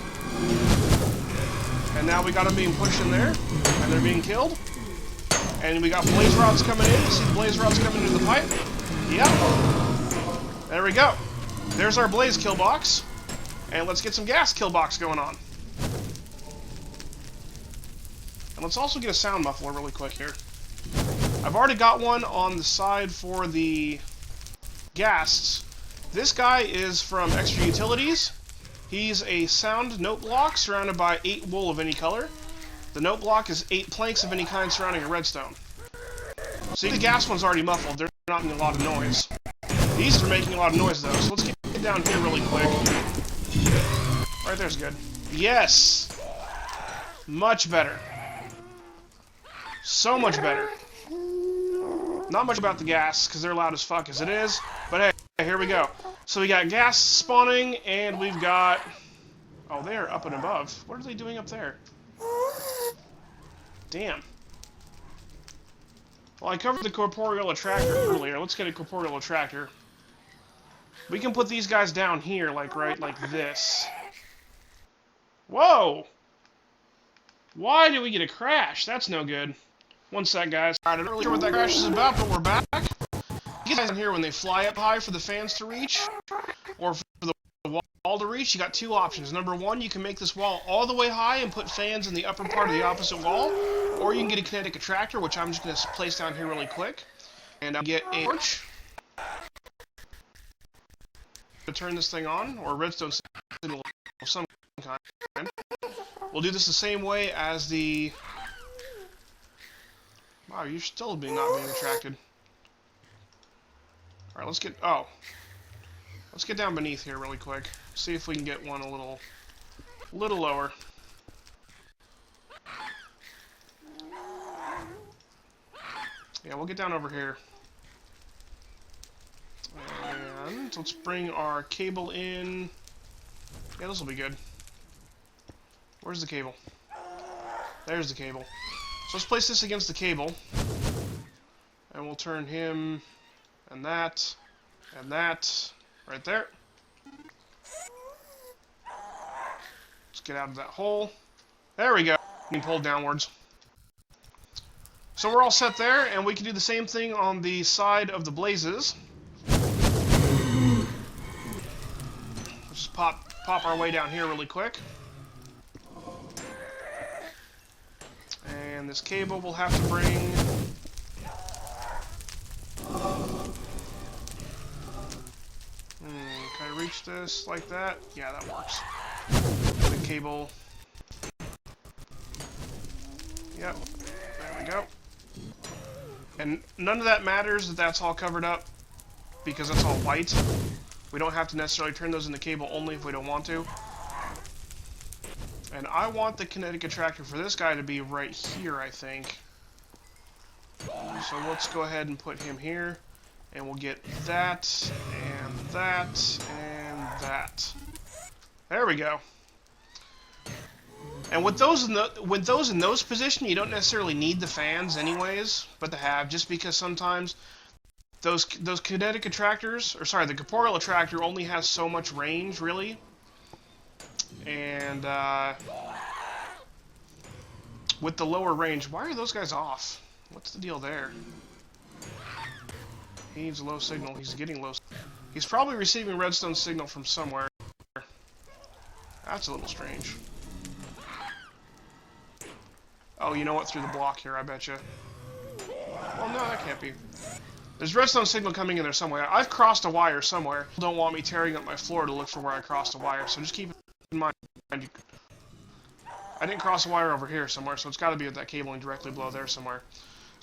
And now we got them being pushed in there, and they're being killed. And we got blaze rods coming in. You see the blaze rods coming into the pipe? Yep. There we go. There's our blaze kill box. And let's get some gas kill box going on. And let's also get a sound muffler really quick here. I've already got one on the side for the ghasts. This guy is from Extra Utilities. He's a sound note block surrounded by 8 wool of any color. The note block is 8 planks of any kind surrounding a redstone. See, the gas one's already muffled. They're not making a lot of noise. These are making a lot of noise, though. So let's get down here really quick. Right there's good. Yes! Much better. So much better. Not much about the gas, because they're loud as fuck as it is. But hey, here we go. So we got gas spawning, and we've got... Oh, they are up and above. What are they doing up there? Damn. Well, I covered the corporeal attractor earlier. Let's get a corporeal attractor. We can put these guys down here, like right like this. Whoa! Why did we get a crash? That's no good. One sec, guys. Alright, I'm not really sure what that crash is about, but we're back. Get guys in here when they fly up high for the fans to reach, or for the wall to reach. You got 2 options. Number 1, you can make this wall all the way high and put fans in the upper part of the opposite wall, or you can get a kinetic attractor, which I'm just going to place down here really quick, and I'll get a torch to turn this thing on, or a redstone signal of some kind. We'll do this the same way as the... Wow, you're still not being attracted. Alright, let's get... Oh. Let's get down beneath here really quick. See if we can get one a little lower. Yeah, we'll get down over here. And let's bring our cable in. Yeah, this will be good. Where's the cable? There's the cable. So let's place this against the cable. And we'll turn him and that right there. Let's get out of that hole. There we go. We can pull downwards. So we're all set there, and we can do the same thing on the side of the blazes. Let's just pop our way down here really quick. And this cable we'll have to bring... Can I reach this like that? Yeah, that works. The cable... Yep, there we go. And none of that matters that that's all covered up, because that's all white. We don't have to necessarily turn those into cable only if we don't want to. And I want the kinetic attractor for this guy to be right here, I think. So let's go ahead and put him here. And we'll get that, and that, and that. There we go. And with those in those positions, you don't necessarily need the fans anyways, but to have, just because sometimes those kinetic attractors, or sorry, the corporeal attractor only has so much range, really. And with the lower range, why are those guys off? What's the deal there? He needs a low signal. He's getting low. He's probably receiving redstone signal from somewhere. That's a little strange. Oh, you know what? Through the block here, I betcha. Well, no, that can't be. There's redstone signal coming in there somewhere. I've crossed a wire somewhere. Don't want me tearing up my floor to look for where I crossed a wire, so just keep in mind. I didn't cross a wire over here somewhere, so it's got to be at that cabling directly below there somewhere.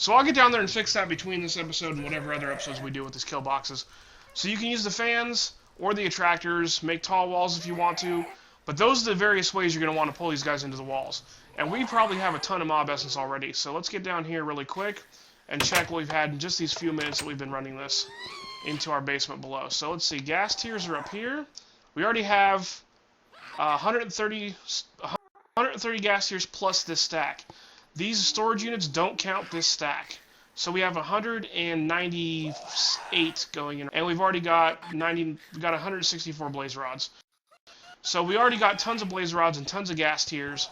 So I'll get down there and fix that between this episode and whatever other episodes we do with these kill boxes. So you can use the fans or the attractors, make tall walls if you want to, but those are the various ways you're going to want to pull these guys into the walls. And we probably have a ton of mob essence already, so let's get down here really quick and check what we've had in just these few minutes that we've been running this into our basement below. So let's see, gas tiers are up here. We already have 130 gas tiers plus this stack. These storage units don't count this stack. So we have 198 going in, and we've already got 164 blaze rods. So we already got tons of blaze rods and tons of gas tiers,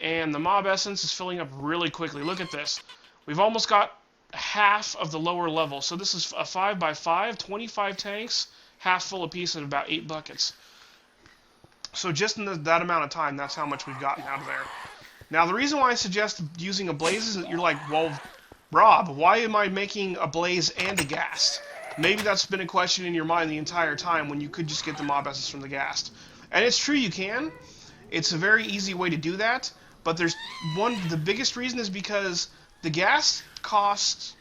and the mob essence is filling up really quickly. Look at this. We've almost got half of the lower level. So this is a 5x5, 25 tanks, half full apiece at about 8 buckets. So just in that amount of time, that's how much we've gotten out of there. Now, the reason why I suggest using a blaze is that you're like, well, Rob, why am I making a blaze and a ghast? Maybe that's been a question in your mind the entire time when you could just get the mob essence from the ghast. And it's true, you can. It's a very easy way to do that. But there's the biggest reason is because the ghast costs,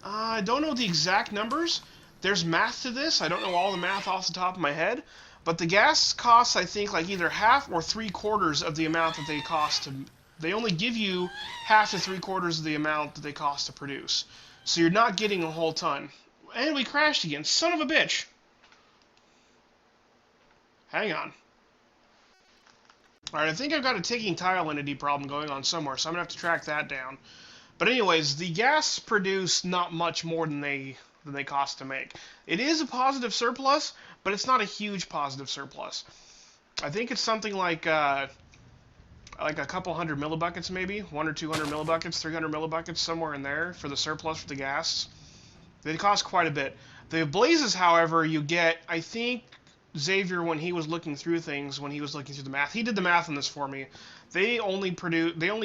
I don't know the exact numbers. There's math to this. I don't know all the math off the top of my head. But the gas costs, I think, like either half or 3/4 of the amount that they cost to. They only give you half to 3/4 of the amount that they cost to produce. So you're not getting a whole ton. And we crashed again. Son of a bitch. Hang on. Alright, I think I've got a ticking tile entity problem going on somewhere, so I'm going to have to track that down. But anyways, the gas produce not much more than they cost to make. It is a positive surplus, but it's not a huge positive surplus. I think it's something like a couple hundred millibuckets maybe, 100 or 200 millibuckets, 300 millibuckets, somewhere in there for the surplus for the gas. They cost quite a bit. The blazes, however, you get, I think Xavier, when he was looking through things, when he was looking through the math, he did the math on this for me. They only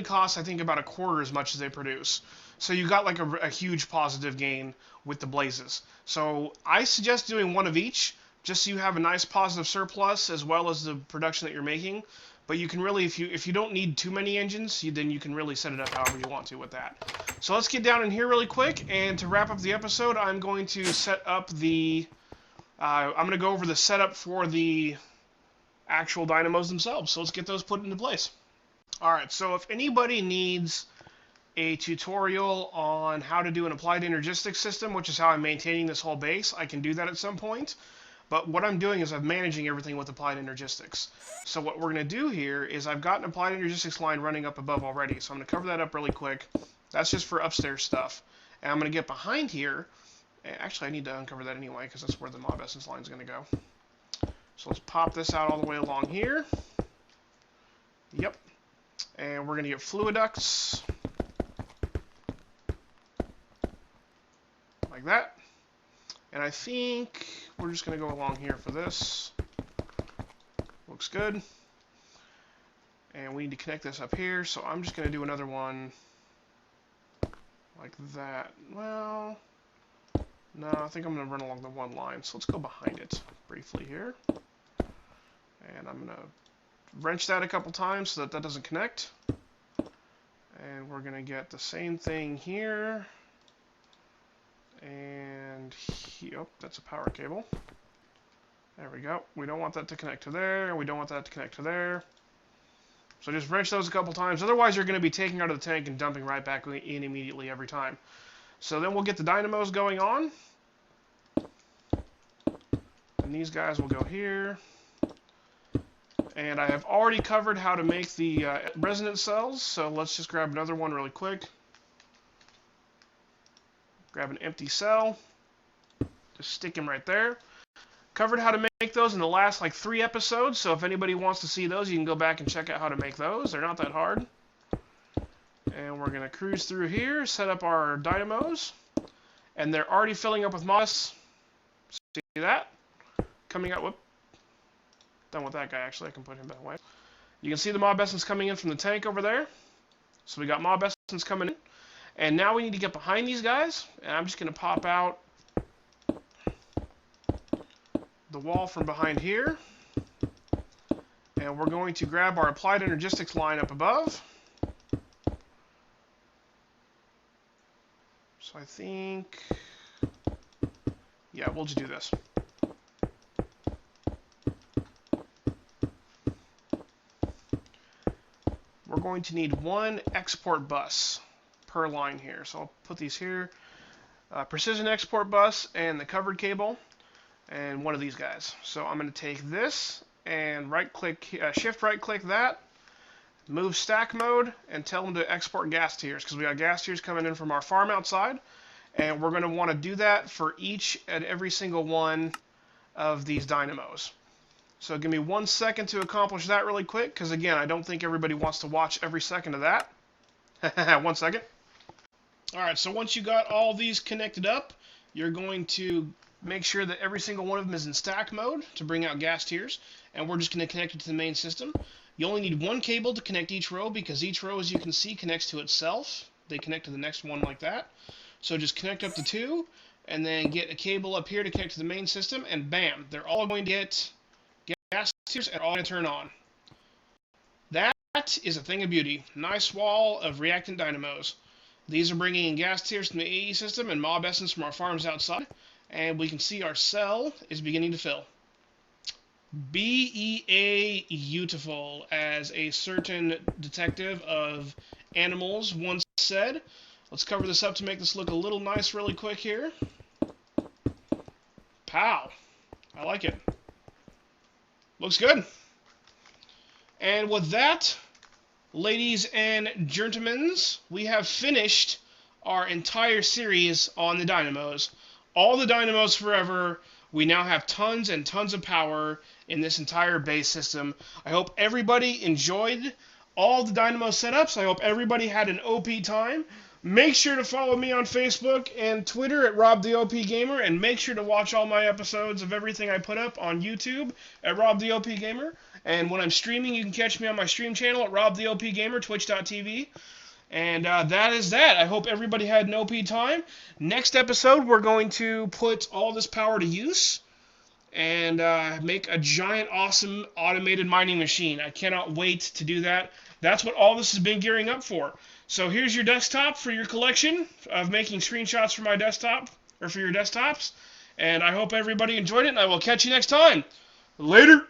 cost, I think, about 1/4 as much as they produce. So you got like a huge positive gain with the blazes. So I suggest doing one of each, just so you have a nice positive surplus as well as the production that you're making. But you can really, if you don't need too many engines, then you can really set it up however you want to with that. So let's get down in here really quick, and to wrap up the episode, I'm going to set up the. I'm going to go over the setup for the actual dynamos themselves. So let's get those put into place. All right. So if anybody needs a tutorial on how to do an applied energistics system, which is how I'm maintaining this whole base, I can do that at some point. But what I'm doing is I'm managing everything with applied energistics. So what we're going to do here is I've got an applied energistics line running up above already. So I'm going to cover that up really quick. That's just for upstairs stuff. And I'm going to get behind here. Actually, I need to uncover that anyway because that's where the mob essence line is going to go. So let's pop this out all the way along here. Yep. And we're going to get fluid ducts. Like that. And I think we're just going to go along here for this. Looks good. And we need to connect this up here, so I'm just going to do another one like that. Well, no, I think I'm going to run along the one line, so let's go behind it briefly here. And I'm going to wrench that a couple times so that that doesn't connect. And we're going to get the same thing here. And oh, that's a power cable. There we go. We don't want that to connect to there, and we don't want that to connect to there. So just wrench those a couple times. Otherwise, you're going to be taking out of the tank and dumping right back in immediately every time. So then we'll get the dynamos going on. And these guys will go here. And I have already covered how to make the resonance cells, so let's just grab another one really quick. Grab an empty cell, just stick him right there. Covered how to make those in the last like 3 episodes, so if anybody wants to see those, you can go back and check out how to make those. They're not that hard. And we're going to cruise through here, set up our dynamos, and they're already filling up with moss. See that? Coming out, whoop. Done with that guy, actually. I can put him back away. You can see the mob essence coming in from the tank over there. So we got mob essence coming in. And now we need to get behind these guys, and I'm just going to pop out the wall from behind here. And we're going to grab our applied energistics line up above. So I think, yeah, we'll just do this. We're going to need 1 export bus per line here. So I'll put these here. Precision export bus and the covered cable and one of these guys. So I'm going to take this and shift right click that, move stack mode, and tell them to export gas tiers because we got gas tiers coming in from our farm outside, and we're going to want to do that for each and every single one of these dynamos. So give me 1 second to accomplish that really quick because again, I don't think everybody wants to watch every second of that. 1 second. Alright, so once you got all these connected up, you're going to make sure that every single one of them is in stack mode to bring out gas tiers, and we're just going to connect it to the main system. You only need one cable to connect each row because each row, as you can see, connects to itself. They connect to the next one like that. So just connect up to 2, and then get a cable up here to connect to the main system, and bam, they're all going to get gas tiers and all going to turn on. That is a thing of beauty. Nice wall of reactant dynamos. These are bringing in gas tiers from the AE system and mob essence from our farms outside, and we can see our cell is beginning to fill. Beautiful, as a certain detective of animals once said. Let's cover this up to make this look a little nice really quick here. Pow. I like it. Looks good. And with that, ladies and gentlemen, we have finished our entire series on the Dynamos. All the Dynamos forever. We now have tons and tons of power in this entire base system. I hope everybody enjoyed all the Dynamo setups. I hope everybody had an OP time. Make sure to follow me on Facebook and Twitter at RobTheOPGamer, and make sure to watch all my episodes of everything I put up on YouTube at RobTheOPGamer. And when I'm streaming, you can catch me on my stream channel at RobTheOPGamer, twitch.tv. And that is that. I hope everybody had an OP time. Next episode, we're going to put all this power to use and make a giant, awesome automated mining machine. I cannot wait to do that. That's what all this has been gearing up for. So here's your desktop for your collection of making screenshots for my desktop, or for your desktops. And I hope everybody enjoyed it, and I will catch you next time. Later!